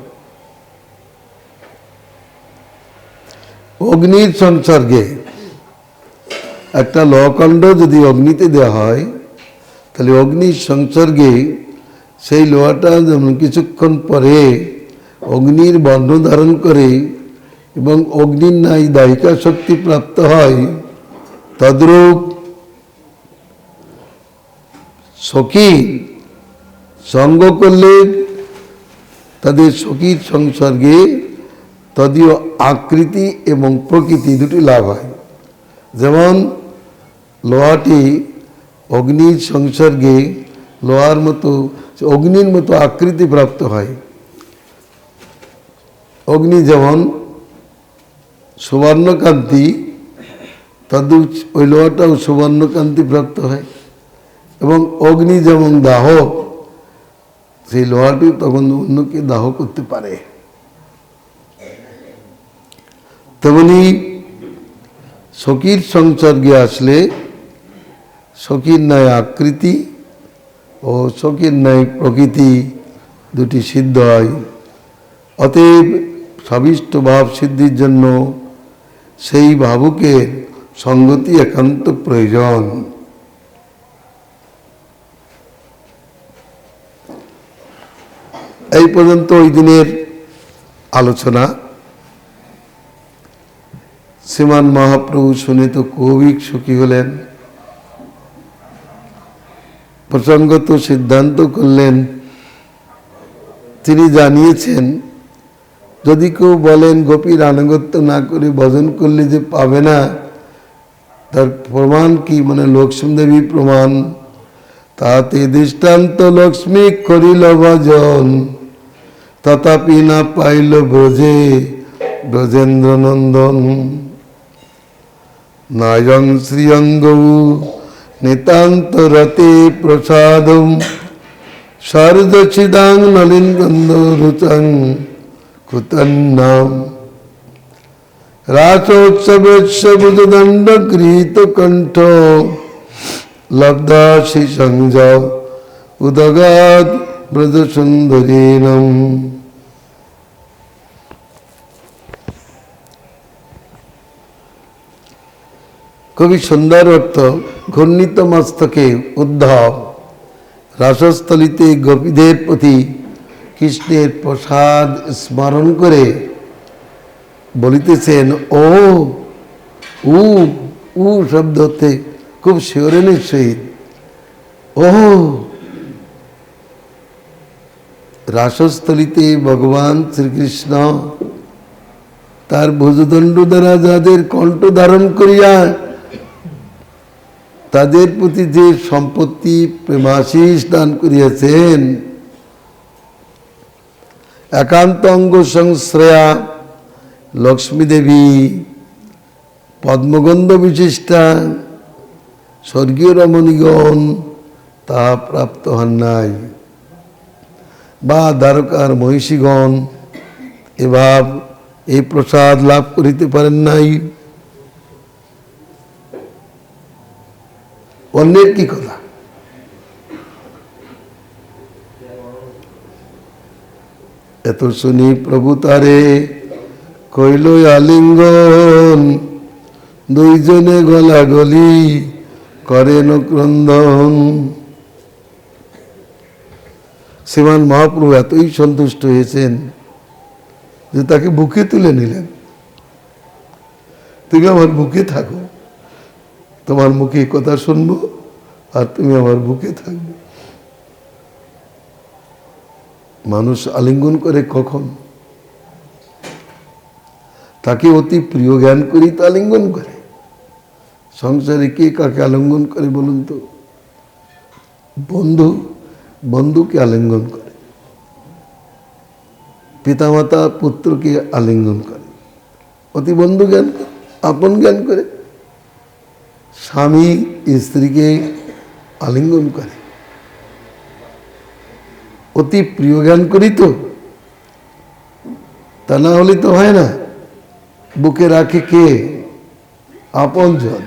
অগ্নির সংসর্গে একটা লোহখণ্ড যদি অগ্নিতে দেওয়া হয়, তাহলে অগ্নির সংসর্গে সেই লোহাটা যেমন কিছুক্ষণ পরে অগ্নির বর্ণ ধারণ করে এবং অগ্নির ন্যায় দায়িকা শক্তি প্রাপ্ত হয়, তদ্রূপ সখী সঙ্গ করলে তাদের সখীর সংসর্গে তদীয় আকৃতি এবং প্রকৃতি দুটি লাভ হয়। যেমন লোহাটি অগ্নির সংসর্গে লোহার মতো অগ্নির মতো আকৃতি প্রাপ্ত হয়। অগ্নি যেমন সুবর্ণকান্তি, তদ্রূপ ওই লোহাটাও সুবর্ণকান্তি প্রাপ্ত হয়। এবং অগ্নি যেমন দাহ, সেই লোহাটি তখন অন্যকে দাহ করতে পারে। তেমনি সখীর সংসর্গে আসলে সখীর ন্যায় আকৃতি ও সখীর ন্যায় প্রকৃতি দুটি সিদ্ধ হয়। অতএব সবিষ্ট ভাব সিদ্ধির জন্য সেই ভাবুকের সঙ্গতি একান্ত প্রয়োজন। এই পর্যন্ত ওই দিনের আলোচনা। শ্রীমান মহাপ্রভু শুনে তো খুবই সুখী হলেন। প্রসঙ্গত সিদ্ধান্ত করলেন, তিনি জানিয়েছেন যদি কেউ বলেন গোপীর আনুগত্য না করে ভজন করলে যে পাবে না, তার প্রমাণ কি? মানে লক্ষ্মী দেবী প্রমাণ। তাতে দৃষ্টান্ত লক্ষ্মী করিল ভজন, তথাপি না পাইল ব্রজে ব্রজেন্দ্র নন্দন। নায়ং শ্রিয়ঙ্গ নিতান্ত রতে প্রসাদম শারদচিদাং নলিন গন্ধ রুচং কুতন্নাম রাসোৎসবেৎস বুধদণ্ড গৃহীত কণ্ঠ লব্ধাশি সংয উদগাদ ব্রজ সুন্দরীনম। খুবই সুন্দর অর্থ। ঘূর্ণিত মস্তকে উদ্ধব রাসস্থলিতে গোপীদের প্রতি কৃষ্ণের প্রসাদ স্মরণ করে বলিতেছেন ও উ উ শব্দ হতে খুব শিহরণের সহিত ও রাসস্থলিতে ভগবান শ্রীকৃষ্ণ তার ভুজদণ্ড দ্বারা যাদের কণ্ঠ ধারণ করিয়া তাদের প্রতি যে সম্পত্তি প্রেমাশিস দান করিয়াছেন, একান্ত অঙ্গ সংশ্রয়া লক্ষ্মী দেবী পদ্মগন্ধ বিশিষ্টা স্বর্গীয় রমণীগণ তা প্রাপ্ত হন নাই, বা দ্বারকার মহিষীগণ এভাব এই প্রসাদ লাভ করিতে পারেন নাই। অন্যের কি কথা? এত শুনি প্রভু তারে কইল আলিঙ্গন, দুইজনে গলাগলি করেন ক্রন্দন। শ্রীমান মহাপ্রভু এতই সন্তুষ্ট হয়েছেন যে তাকে বুকে তুলে নিলেন। তুমি আমার বুকে থাকো, তোমার মুখে কথা শুনবো আর তুমি আমার বুকে থাকবে। মানুষ আলিঙ্গন করে কখন? তাকে অতি প্রিয় জ্ঞান করি তো আলিঙ্গন করে। সংসারে কে কাকে আলিঙ্গন করে বলুন তো? বন্ধু বন্ধুকে আলিঙ্গন করে, পিতামাতা পুত্রকে আলিঙ্গন করে, অতি বন্ধু জ্ঞান করে, আপন জ্ঞান করে। স্বামী স্ত্রীকে আলিঙ্গন করে, অতি প্রিয় জ্ঞান করি তো, তা না হলে তো হয় না। বুকে রাখে কে? আপন জন।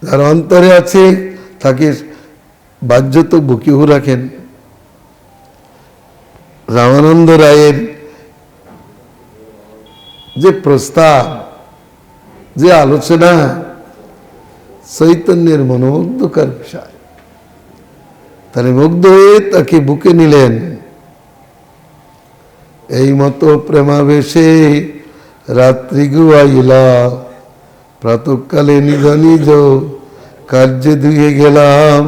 যার অন্তরে আছে তাকে বাহ্যত বুকেও রাখেন। রামানন্দ রায়ের যে প্রস্তাব, যে আলোচনা, চৈতন্যের মনোমুগ্ধকর বিষয়। তাহলে মুগ্ধ হয়ে তাকে বুকে নিলেন। এই মতো প্রেমাবেশে রাত্রি গুয়াইলা, প্রাতকালে নিজ নিজ কার্যে ধুয়ে গেলাম।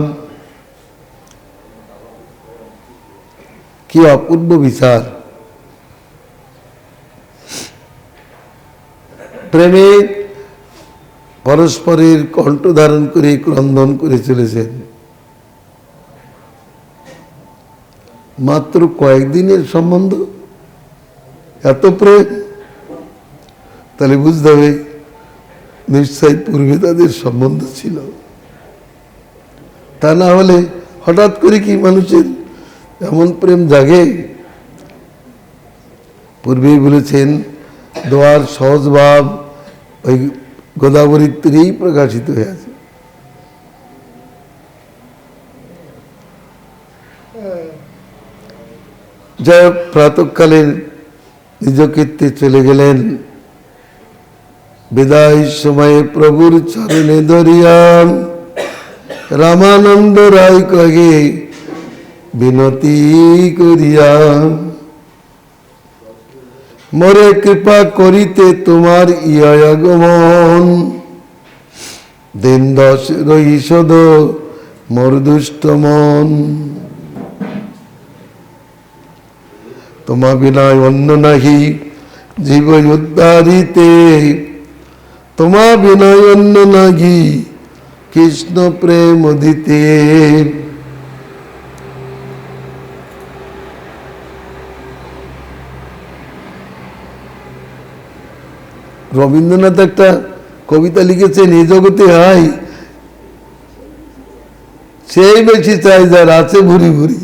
কি অপূর্ব বিচার! প্রেমে পরস্পরের কণ্ঠ ধারণ করে ক্রন্দন করে চলেছেন। মাত্র কয়েকদিনের সম্বন্ধ, এত প্রেম! তাহলে বুঝতে হবে নিশ্চয় পূর্বে তাদের সম্বন্ধ ছিল। তা না হলে হঠাৎ করে কি মানুষের এমন প্রেম জাগে? পূর্বেই বলেছেন দোয়ার সহজ ভাব ওই গোদাবরীর তীরেই প্রকাশিত হয়ে আছে। যাই হোক, প্রাতঃকালে নিজ কীর্তি চলে গেলেন। বিদায় সময়ে প্রভুর চরণে ধরিয়াম রামানন্দ রায় কহে বিনতি করিয়াম, মোরে কৃপা করিতে তোমার ইয় আগমন, দিন দশ রহিষদ মোর দুষ্ট মন। তোমা বিনয় অন্য নাহি জীব উদ্ধারিতে, তোমা বিনয় অন্য নাহি কৃষ্ণ প্রেম দিতে। রবীন্দ্রনাথ একটা কবিতা লিখেছেন, এ জগতে হাই সেই বেশি চাই যার আছে ভুরি ভুরি।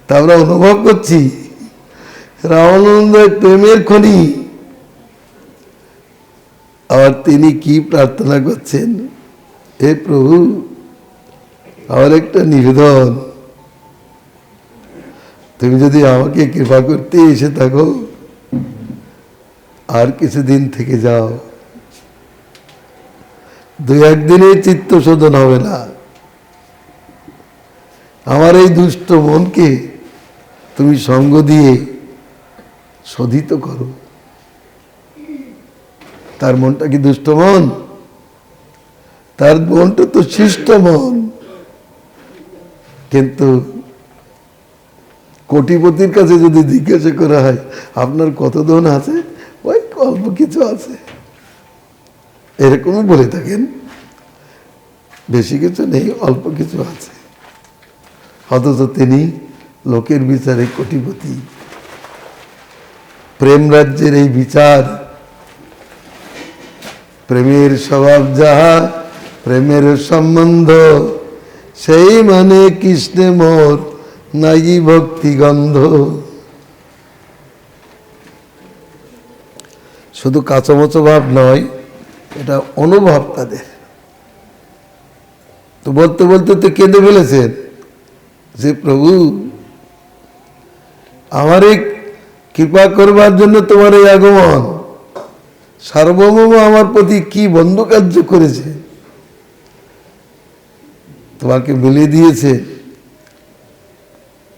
তা আমরা অনুভব করছি রামানন্দ প্রেমের খনি। আবার তিনি কি প্রার্থনা করছেন, হে প্রভু আমার একটা নিবেদন, তুমি যদি আমাকে কৃপা করতে এসে থাকো আর কিছুদিন থেকে যাও, 2-1 দিনে চিত্ত শোধন হবে না। আমার এই দুষ্ট মনকে তুমি সঙ্গ দিয়ে শোধিত করো। তার মনটা কি দুষ্ট মন? তার মনটা তো শিষ্ট মন। কিন্তু কোটিপতির কাছে যদি জিজ্ঞাসা করা হয় আপনার কত ধন আছে, ওই অল্প কিছু আছে, এরকমই বলে থাকেন, বেশি কিছু নেই, অল্প কিছু আছে। অথচ তিনি লোকের বিচারে কোটিপতি। প্রেম রাজ্যের এই বিচার, প্রেমের স্বভাব যাহা প্রেমের সম্বন্ধ, সেই মানে কৃষ্ণে মোর নাই ভক্তি গন্ধ। শুধু কাঁচামোচো ভাব নয়, এটা অনুভব তাদের। তো বলতে বলতে তো কেঁদে ফেলেছেন যে প্রভু আমার এই কৃপা করবার জন্য তোমার এই আগমন, সার্বভৌম আমার প্রতি কি বন্ধ কার্য করেছে, তোমাকে মিলিয়ে দিয়েছে,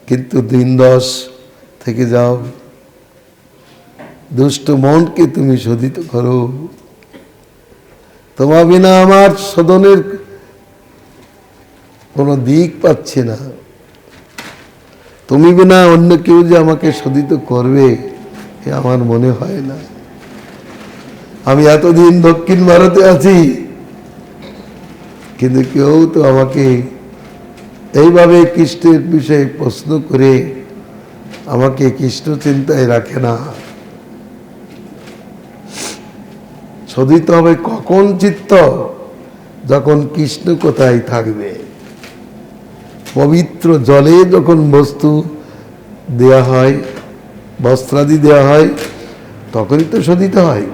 কিন্তু দিন 10 থেকে যাও, দুষ্ট মনকে তুমি শোধিত করো। তোমার বিনা আমার শোধনের কোনো দিক পাচ্ছি না, তুমি বিনা অন্য কেউ যে আমাকে শোধিত করবে এ আমার মনে হয় না। আমি এতদিন দক্ষিণ ভারতে আছি, কিন্তু কেউ তো আমাকে এইভাবে কৃষ্ণের বিষয়ে প্রশ্ন করে আমাকে কৃষ্ণ চিন্তায় রাখে না। শোধিত হবে কখন চিত্ত, যখন কৃষ্ণ কোথায় থাকবে। পবিত্র জলে যখন বস্তু দেয়া হয়, বস্ত্রাদি দেওয়া হয়, তখনই তো শোধিত হয়।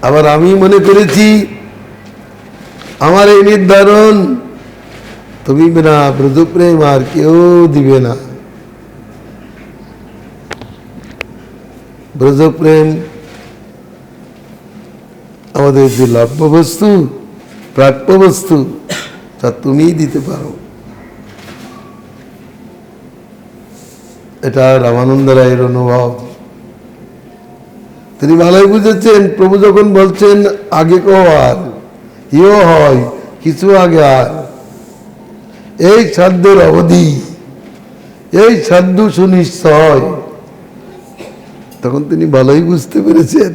আবার আমি মনে করেছি আমার এই নির্ধারণ, তুমি বিনা ব্রজপ্রেম আর কেউ দিবে না। ব্রজপ্রেম আমাদের যে লভ্য বস্তু, প্রাপ্য বস্তু, তা তুমিই দিতে পারো। এটা রামানন্দ রায়ের অনুভব। তিনি ভালোই বুঝেছেন, প্রভু যখন বলছেন আগে কো আর ইও হয় কিছু আগে আর, এই সাধ্যের অবধি, এই সাধ্য সুনিশ্চয়, তখন তিনি ভালোই বুঝতে পেরেছেন।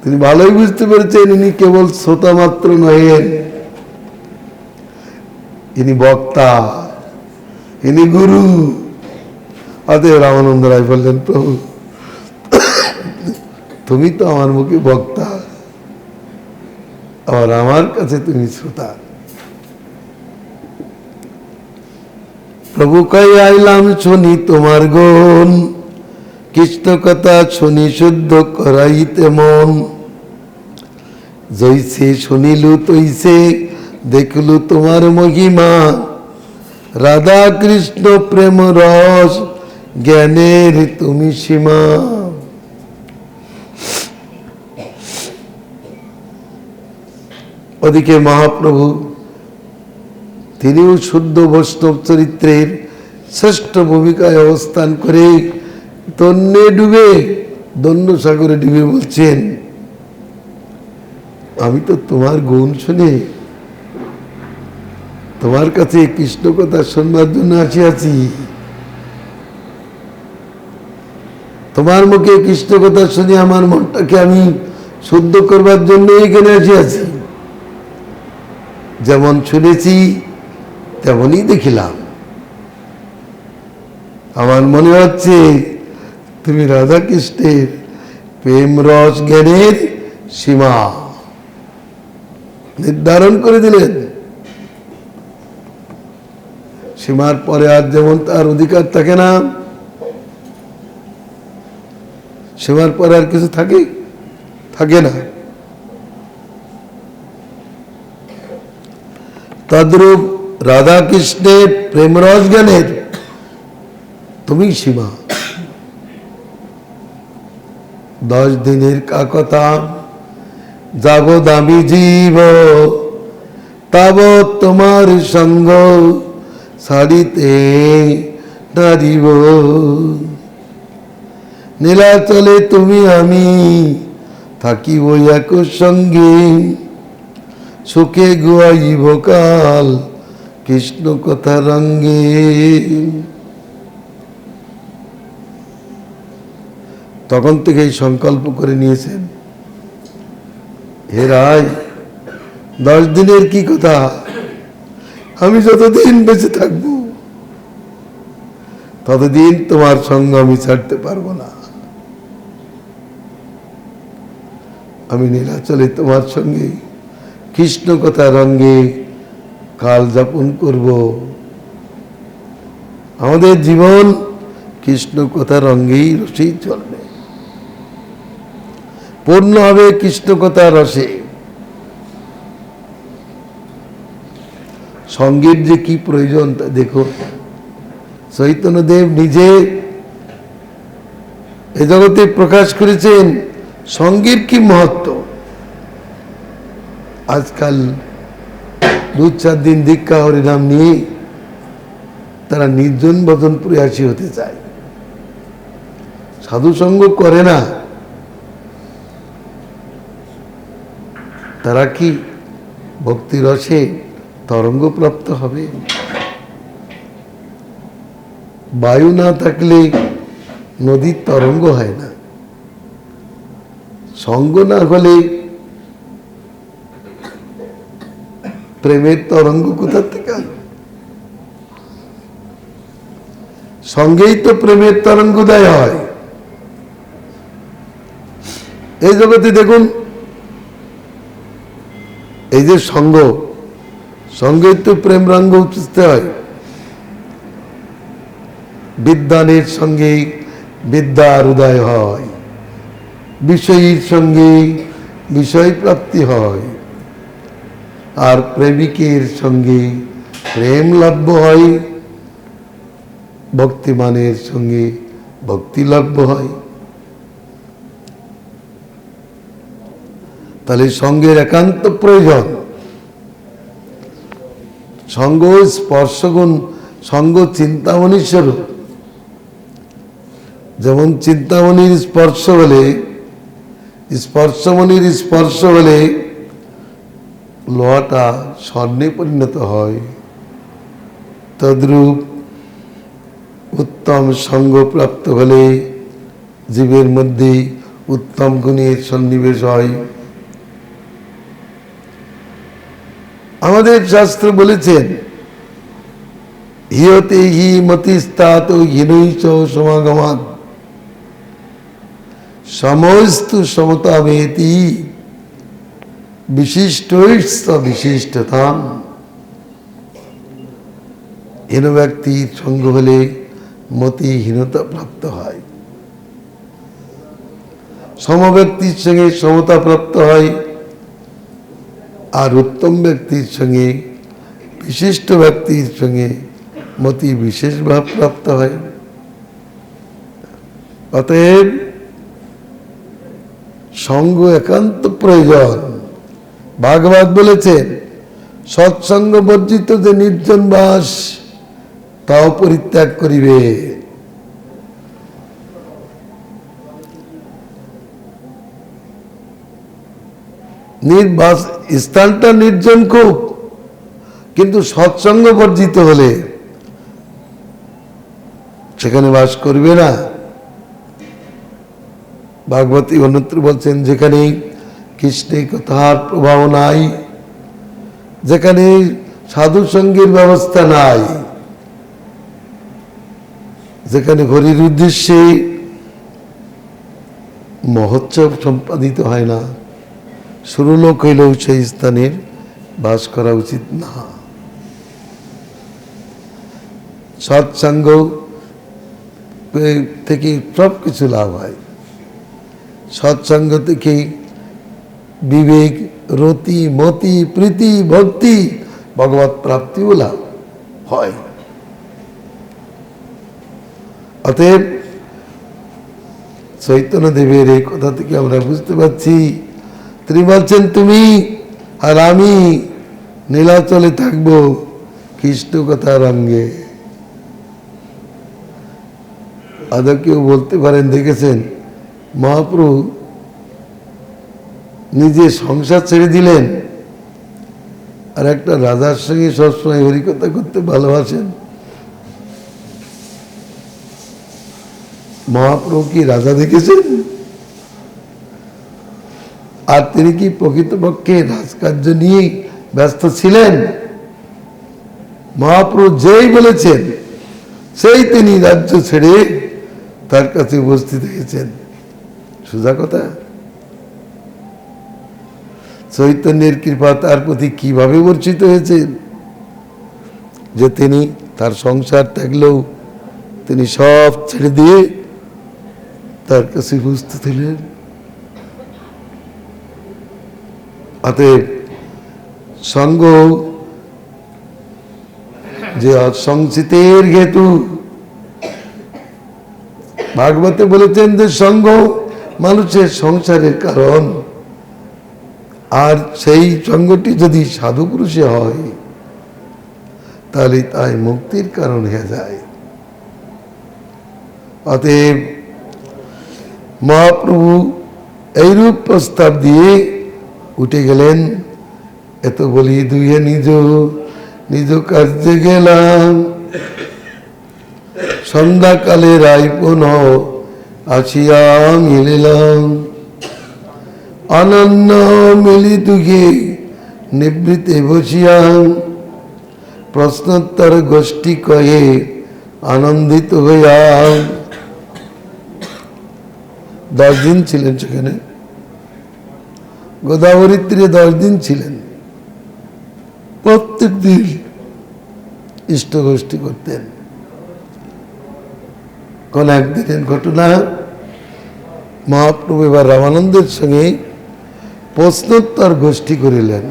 তিনি ভালোই বুঝতে পেরেছেন ইনি কেবল শ্রোতা মাত্র নহেন, ইনি বক্তা, ইনি গুরু। অতএব রামানন্দ রায় বললেন, প্রভু তুমি তো আমার মুখে বক্তা, আবার আমার কাছে তুমি শ্রোতা। প্রভু কই আইলাম শুনি তোমার গুণ, কৃষ্ণ কথা শুনি শুদ্ধ করাইতে মন। জৈসে শুনিলু তৈসে দেখলু তোমার মহিমা, রাধা কৃষ্ণ প্রেম রস জ্ঞানের তুমি সীমা। ওদিকে মহাপ্রভু তিনিও শুদ্ধ বৈষ্ণব চরিত্রের শ্রেষ্ঠ ভূমিকায় অবস্থান করে তন্নে ডুবে, দন্য সাগরে ডুবে বলছেন, আমি তো তোমার গুণ শুনে তোমার কাছে কৃষ্ণ কথা শুনবার জন্য আসিয়াছি। তোমার মুখে কৃষ্ণ কথা শুনে আমার মনটাকে আমি শুদ্ধ করবার জন্য এখানে আসিয়াছি। যেমন শুনেছি তেমনই দেখিলাম। আমার মনে হচ্ছে তুমি রাধা কৃষ্ণের প্রেম রস জ্ঞানের সীমা নির্ধারণ করে দিলেন। সীমার পরে আর যেমন তার অধিকার থাকে না, সীমার পরে আর কিছু থাকে না। তদ্রূপ রাধা কৃষ্ণের প্রেমরস জ্ঞানের তুমি সীমা। 10 দিনের কথা, যাবৎ আমি জীব তাবৎ তোমার সঙ্গ ছাড়িতে নারিব। নীলাচলে তুমি আমি থাকিব এক সঙ্গে, সুখে গুয়াইব কাল কৃষ্ণ কথা রঙ্গে। তখন থেকেই সংকল্প করে নিয়েছেন, হে রায় 10 দিনের কি কথা, আমি যতদিন বেঁচে থাকবো ততদিন তোমার সঙ্গ আমি ছাড়তে পারবো না। আমি নীলাচলে তোমার সঙ্গে কৃষ্ণ কথা রঙ্গে কাল যাপন করব। আমাদের জীবন কৃষ্ণ কথা রঙ্গেই রসেই চলবে, পূর্ণ হবে কৃষ্ণ কথা রসে। সঙ্গীর যে কি প্রয়োজন তা দেখো। চৈতন্যদেব নিজে এ জগতে প্রকাশ করেছেন সঙ্গীর কি মহত্ব। আজকাল 2-4 দিন দীক্ষা হরিনাম নিয়ে তারা নির্জন বদন প্রয়াসী হতে চায়, সাধু সঙ্গ করে না। তারা কি ভক্তি রসে তরঙ্গ প্রাপ্ত হবে? বায়ু না থাকলে নদীর তরঙ্গ হয় না, সঙ্গ না হলে প্রেমের তরঙ্গ কোথা থেকে আসবে? সঙ্গেই তো প্রেমের তরঙ্গোদয় হয়। এই জগতে দেখুন, এই যে সঙ্গে তো প্রেম রঙ্গ উঠতে হয়। বিদ্বানের সঙ্গে বিদ্যার উদয় হয়, বিষয়ীর সঙ্গে বিষয় প্রাপ্তি হয়, আর প্রেমিকের সঙ্গে প্রেম লাভ্য হয়, ভক্তিমানের সঙ্গে ভক্তি লাভ্য হয়। তাহলে সঙ্গের একান্ত প্রয়োজন। সঙ্গ স্পর্শগুণ, সঙ্গ চিন্তামণির স্বরূপ। যেমন চিন্তামণির স্পর্শ হলে, স্পর্শমণির স্পর্শ হলে লোহাটা স্বর্ণে পরিণত হয়, তদ্রূপ উত্তম সঙ্গ প্রাপ্ত হলে জীবের মধ্যে উত্তম গুণের সন্নিবেশ হয়। আমাদের শাস্ত্র বলেছেন, হিয়তে হি মতিস্তাত হীনৈচ সমাগমাৎ সমস্তু সমতামেতি বিশিষ্টৈস্ত বিশিষ্টতাম। হীন ব্যক্তির সঙ্গ হলে মতিহীনতা প্রাপ্ত হয়, সমব্যক্তির সঙ্গে সমতা প্রাপ্ত হয়, আর উত্তম ব্যক্তির সঙ্গে বিশিষ্ট ব্যক্তির সঙ্গে মতি বিশেষ ভাব প্রাপ্ত হয়। অতএব সঙ্গ একান্ত প্রয়োজন। ভাগবত বলেছেন, সৎসঙ্গ বর্জিত যে নির্জন বাস তাও পরিত্যাগ করিবে। নির্বাস স্থানটা নির্জন খুব, কিন্তু সৎসঙ্গ বর্জিত হলে সেখানে বাস করবে না। ভাগবতী অন্যত্র বলছেন, যেখানে কৃষ্ণের কথার প্রভাব নাই, যেখানে সাধু সঙ্গের ব্যবস্থা নাই, যেখানে হরির উদ্দেশ্যে মহোৎসব সম্পাদিত হয় না, সুরলোক হইলেও সেই স্থানের বাস করা উচিত না। সৎসঙ্গ থেকে সব কিছু লাভ হয়। সৎসঙ্গ থেকে বিবেক, রতি, মতি, প্রীতি, ভক্তি, ভগবত প্রাপ্তিও লাভ হয়। অতএব চৈতন্যদেবের এই কথা থেকে আমরা বুঝতে পারছি, তিনি বলছেন তুমি আর আমি নীলাচলে থাকবো কৃষ্ণ কথা রঙ্গে। আদৌ কেউ বলতে পারেন, দেখেছেন মহাপ্রভু নিজে সংসার ছেড়ে দিলেন আর একটা রাজার সঙ্গে সবসময় হরিকথা করতে ভালোবাসেন। মহাপ্রভু কি রাজা দেখেছেন? আর তিনি কি প্রকৃতপক্ষে রাজকার্য নিয়ে ব্যস্ত ছিলেন? মহাপ্রভু যেই বলেছেন সেই তিনি রাজ্য ছেড়ে তার কাছে উপস্থিত হয়েছেন। সোজা কথা। চৈতন্যের কৃপা তার প্রতি কিভাবে বর্ষিত হয়েছে যে তিনি তার সংসার থাকলেও তিনি সব ছেড়ে দিয়ে তার কাছে উপস্থিত হলেন। অতএব সঙ্গ যে অসংচিতের হেতু, ভাগবতে বলেছেন যে সঙ্গ মানুষের সংসারের কারণ, আর সেই সঙ্গটি যদি সাধু পুরুষে হয় তাহলে তাই মুক্তির কারণ হয়ে যায়। অতএব মহাপ্রভু এইরূপ প্রস্তাব দিয়ে উঠে গেলেন। এত বলি দুয়ে নিজ নিজ কার্যে গেলাম, সন্ধ্যাকালে রায় পুনঃ আসিয়া মিলিলাম, অনন্য মিলি দুঃখে নিবৃতে বসিয়া, প্রশ্নোত্তর গোষ্ঠী কহে আনন্দিত হইয়া। 10 দিন ছিলেন সেখানে, গোদাবরী তীরে 10 দিন ছিলেন। প্রত্যেক দিন ইষ্টগোষ্ঠী করতেন। কোন একদিনের ঘটনা, মহাপ্রভু এবার রামানন্দের সঙ্গে প্রশ্নোত্তর গোষ্ঠী করিলেন।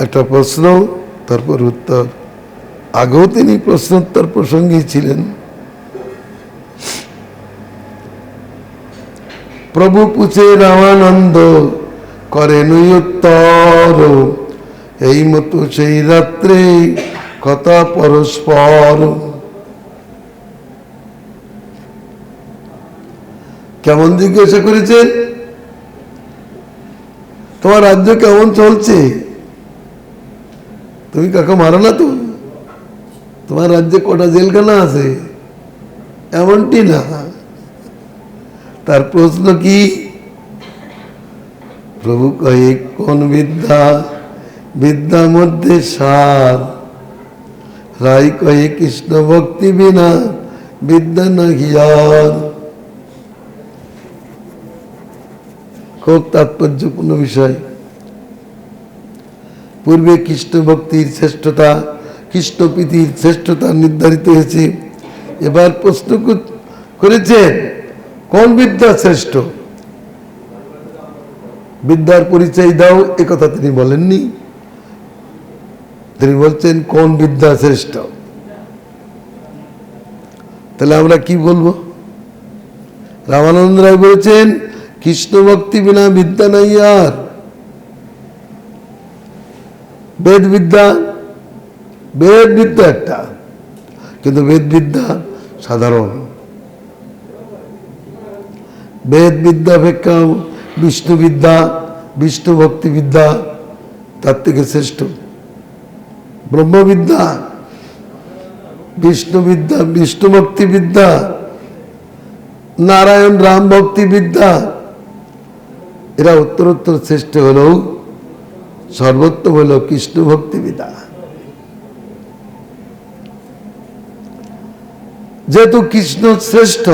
একটা প্রশ্ন, তারপর উত্তর। আগেও তিনি প্রশ্নোত্তর প্রসঙ্গে ছিলেন। প্রভু পুছে রামানন্দ করেন উত্তর, এই মতো সেই রাত্রে কথা পরস্পর। কেমন জিজ্ঞাসা করেছেন? তোমার রাজ্য কেমন চলছে? তুমি কাকে মারো না তো? তোমার রাজ্যে কটা জেলখানা আছে? এমনটি না। তার প্রশ্ন কি? প্রভু কয়ে কোন বিদ্যা, বিদ্যা মধ্যে সার। রায় কয়ে কৃষ্ণ ভক্তি বিনা বিদ্যা নাহি আর। খুব তাৎপর্যপূর্ণ বিষয়। পূর্বে কৃষ্ণ ভক্তির শ্রেষ্ঠতা, কৃষ্ণ প্রীতির শ্রেষ্ঠতা নির্ধারিত হয়েছে। এবার প্রশ্ন করেছেন কোন বিদ্যা শ্রেষ্ঠ? বিদ্যার পরিচয় দাও, একথা তিনি বলেননি। তিনি বলছেন কোন বিদ্যা শ্রেষ্ঠ। তাহলে আমরা কি বলবো? রামানন্দ রায় বলেছেন কৃষ্ণ ভক্তি বিনা বিদ্যা নাই আর। বেদ বিদ্যা, বেদ বিদ্যা একটা, কিন্তু বেদ বিদ্যা সাধারণ। বেদ বিদ্যা অপেক্ষা বিষ্ণু বিদ্যা, বিষ্ণু ভক্তি বিদ্যা তার থেকে শ্রেষ্ঠ। ব্রহ্মবিদ্যা, বিষ্ণু বিদ্যা, বিষ্ণু ভক্তি বিদ্যা, নারায়ণ রাম ভক্তি বিদ্যা, এরা উত্তরোত্তর শ্রেষ্ঠ হলেও সর্বোত্তম হল কৃষ্ণ ভক্তি বিদ্যা। যেহেতু কৃষ্ণ শ্রেষ্ঠ,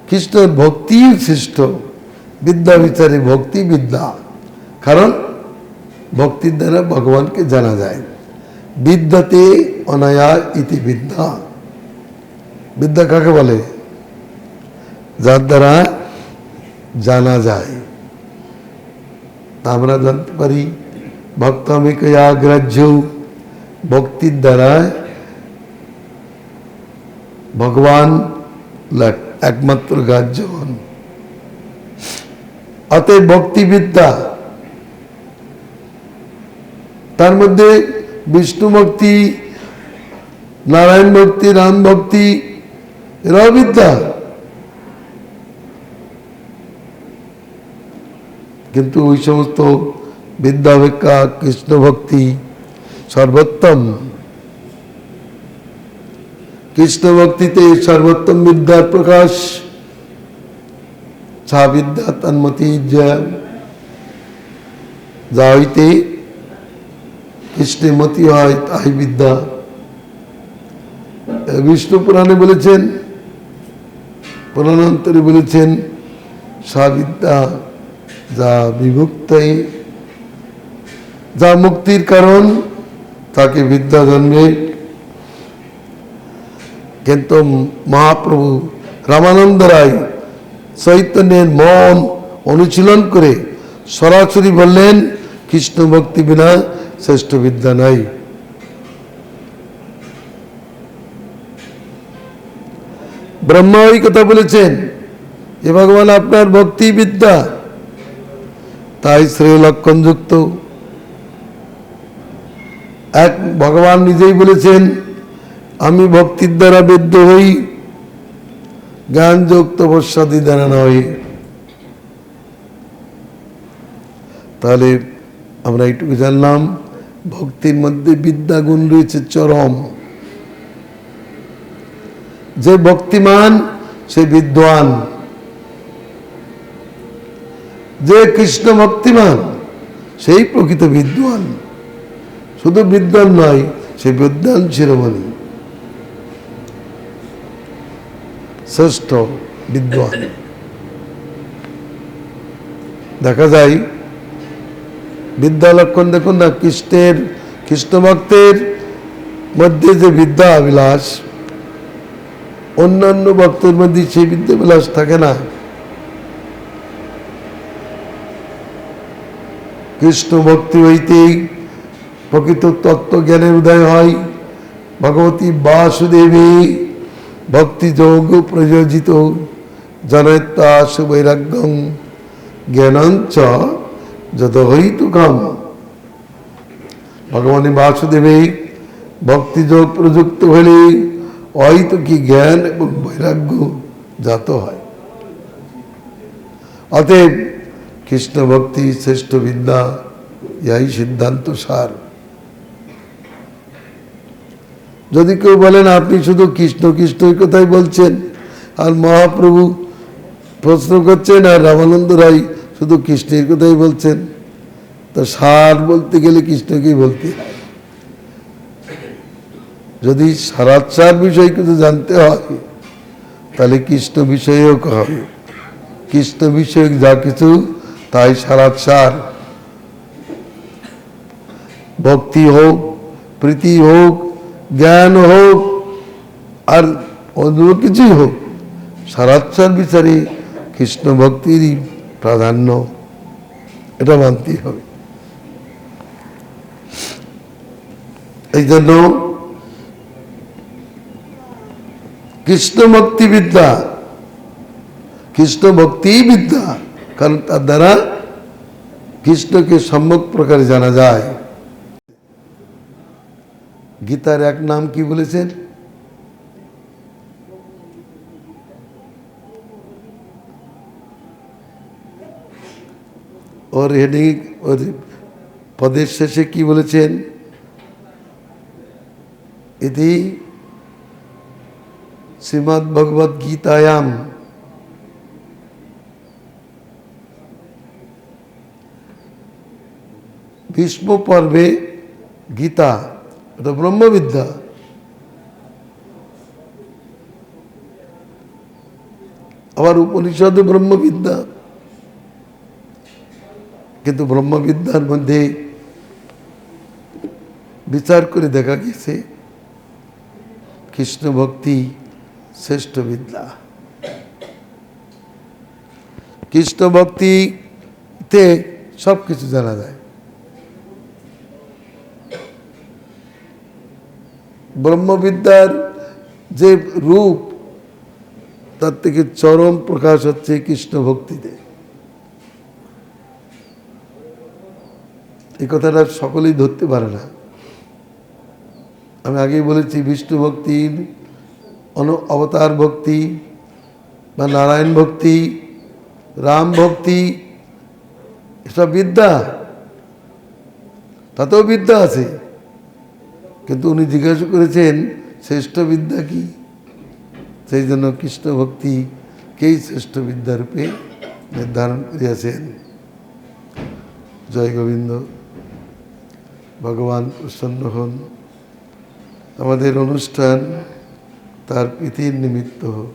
কৃষ্ণের ভক্তি শ্রেষ্ঠ, বিদ্যা বিচারে ভক্তি বিদ্যা, কারণ ভক্তির দ্বারা ভগবানকে জানা যায়। বিদ্যাতে অনায়া ইতি বিদ্যা। বিদ্যা কাকে বলে? যার দ্বারা জানা যায়। আমরা জানতে পারি ভক্তামিকয়া গ্রাহ্য, ভক্তির দ্বারা ভগবান একমাত্র গ্রাহ্য হন। অতএব ভক্তিবিদ্যা, তার মধ্যে বিষ্ণু ভক্তি, নারায়ণ ভক্তি, রাম ভক্তি, এরাও বিদ্যা। কিন্তু ওই সমস্ত বিদ্যা অপেক্ষা কৃষ্ণ ভক্তি সর্বোত্তম। কৃষ্ণ ভক্তিতে সর্বোত্তম বিদ্যার প্রকাশ। সা বিদ্যা তন্মতি যা হইতে কৃষ্ণের মতি হয় তাই বিদ্যা। বিষ্ণু পুরাণে বলেছেন, পুরাণান্তরে বলেছেন, সা বিদ্যা যা বিভুক্ত, যা মুক্তির কারণ তাকে বিদ্যা জন্মে। কিন্তু মহাপ্রভু রামানন্দ রায় চৈতন্যের মন অনুশীলন করে সরাসরি বললেন, কৃষ্ণ ভক্তি বিনা শ্রেষ্ঠ বিদ্যা নাই। ব্রহ্মা ওই কথা বলেছেন, এ ভগবান আপনার ভক্তি বিদ্যা, তাই শ্রেয় লক্ষণ যুক্ত। এক ভগবান নিজেই বলেছেন, আমি ভক্তির দ্বারা বেদ্য হই, জ্ঞান যোগ তপস্যাদি দ্বারা নয়। তাহলে আমরা এইটুকু জানলাম, ভক্তির মধ্যে বিদ্যা গুণ রয়েছে চরম। যে ভক্তিমান সে বিদ্বান, যে কৃষ্ণ ভক্তিমান সেই প্রকৃত বিদ্বান। শুধু বিদ্বান নয়, সে বিদ্বান শিরোমণি, শ্রেষ্ঠ বিদ্বান। দেখা যায় বিদ্যা লক্ষণ দেখুন না, কৃষ্ণ ভক্তের মধ্যে যে বিদ্যা বিলাস, অন্যান্য ভক্তের মধ্যে সেই বিদ্যা বিলাস থাকে না। কৃষ্ণ ভক্তি হইতেই প্রকৃত তত্ত্ব জ্ঞানের উদয় হয়। ভগবতী বাসুদেবী ভক্তি যোগ প্রযোজিত জনয়িত্বা সুবৈরাগ্যং জ্ঞানঞ্চ যত হইতুকম। ভগবানী বাসুদেবী ভক্তি যোগ প্রযুক্ত হলে অহৈতুকী জ্ঞান এবং বৈরাগ্য জাত হয়। অতএব কৃষ্ণ ভক্তি শ্রেষ্ঠ বিদ্যা, ইহাই সিদ্ধান্ত সার। যদি কেউ বলেন আপনি শুধু কৃষ্ণ কৃষ্ণের কথাই বলছেন, আর মহাপ্রভু প্রশ্ন করছেন, আর রামানন্দ রায় শুধু কৃষ্ণের কথাই বলছেন, তো সার বলতে গেলে কৃষ্ণকেই বলতে হয়। যদি সারাৎসার বিষয় কিছু জানতে হয়, তাহলে কৃষ্ণ বিষয়েও হবে। কৃষ্ণ বিষয়ক যা কিছু তাই সারাৎসার। ভক্তি হোক, প্রীতি হোক, জ্ঞান হোক, আর অন্য কিছুই হোক, সারাৎসার বিচারে কৃষ্ণ ভক্তিরই প্রাধান্য, এটা মানতেই হবে। এই জন্য কৃষ্ণ ভক্তি বিদ্যা, কৃষ্ণ ভক্তি বিদ্যা, কারণ তার দ্বারা কৃষ্ণকে সম্যক প্রকারে জানা যায়। গীতার এক নাম কি বলেছেন? ওর হেডিং, ওর পদের শেষে কি বলেছেন? ইতি শ্রীমদ্ ভগবদ গীতায়াম ভীষ্ম পর্বে গীতা, এটা ব্রহ্মবিদ্যা। আবার উপনিষদে ব্রহ্মবিদ্যা, কিন্তু ব্রহ্মবিদ্যার মধ্যে বিচার করে দেখা গেছে কৃষ্ণ ভক্তি শ্রেষ্ঠ বিদ্যা। কৃষ্ণ ভক্তিতে সব কিছু জানা যায়। ব্রহ্মবিদ্যার যে রূপ, তার থেকে চরম প্রকাশ হচ্ছে কৃষ্ণ ভক্তিতে। এই কথাটা সকলেই ধরতে পারে না। আমি আগেই বলেছি, বিষ্ণু ভক্তির অবতার ভক্তি বা নারায়ণ ভক্তি, রাম ভক্তি, এসব বিদ্যা, তাতেও বিদ্যা আছে, কিন্তু উনি জিজ্ঞাসা করেছেন শ্রেষ্ঠ বিদ্যা কি। সেই জন্য কৃষ্ণ ভক্তিকেই শ্রেষ্ঠ বিদ্যারূপে নির্ধারণ করিয়াছেন। জয় গোবিন্দ। ভগবান প্রসন্ন হন, আমাদের অনুষ্ঠান তার প্রীতির নিমিত্ত হোক।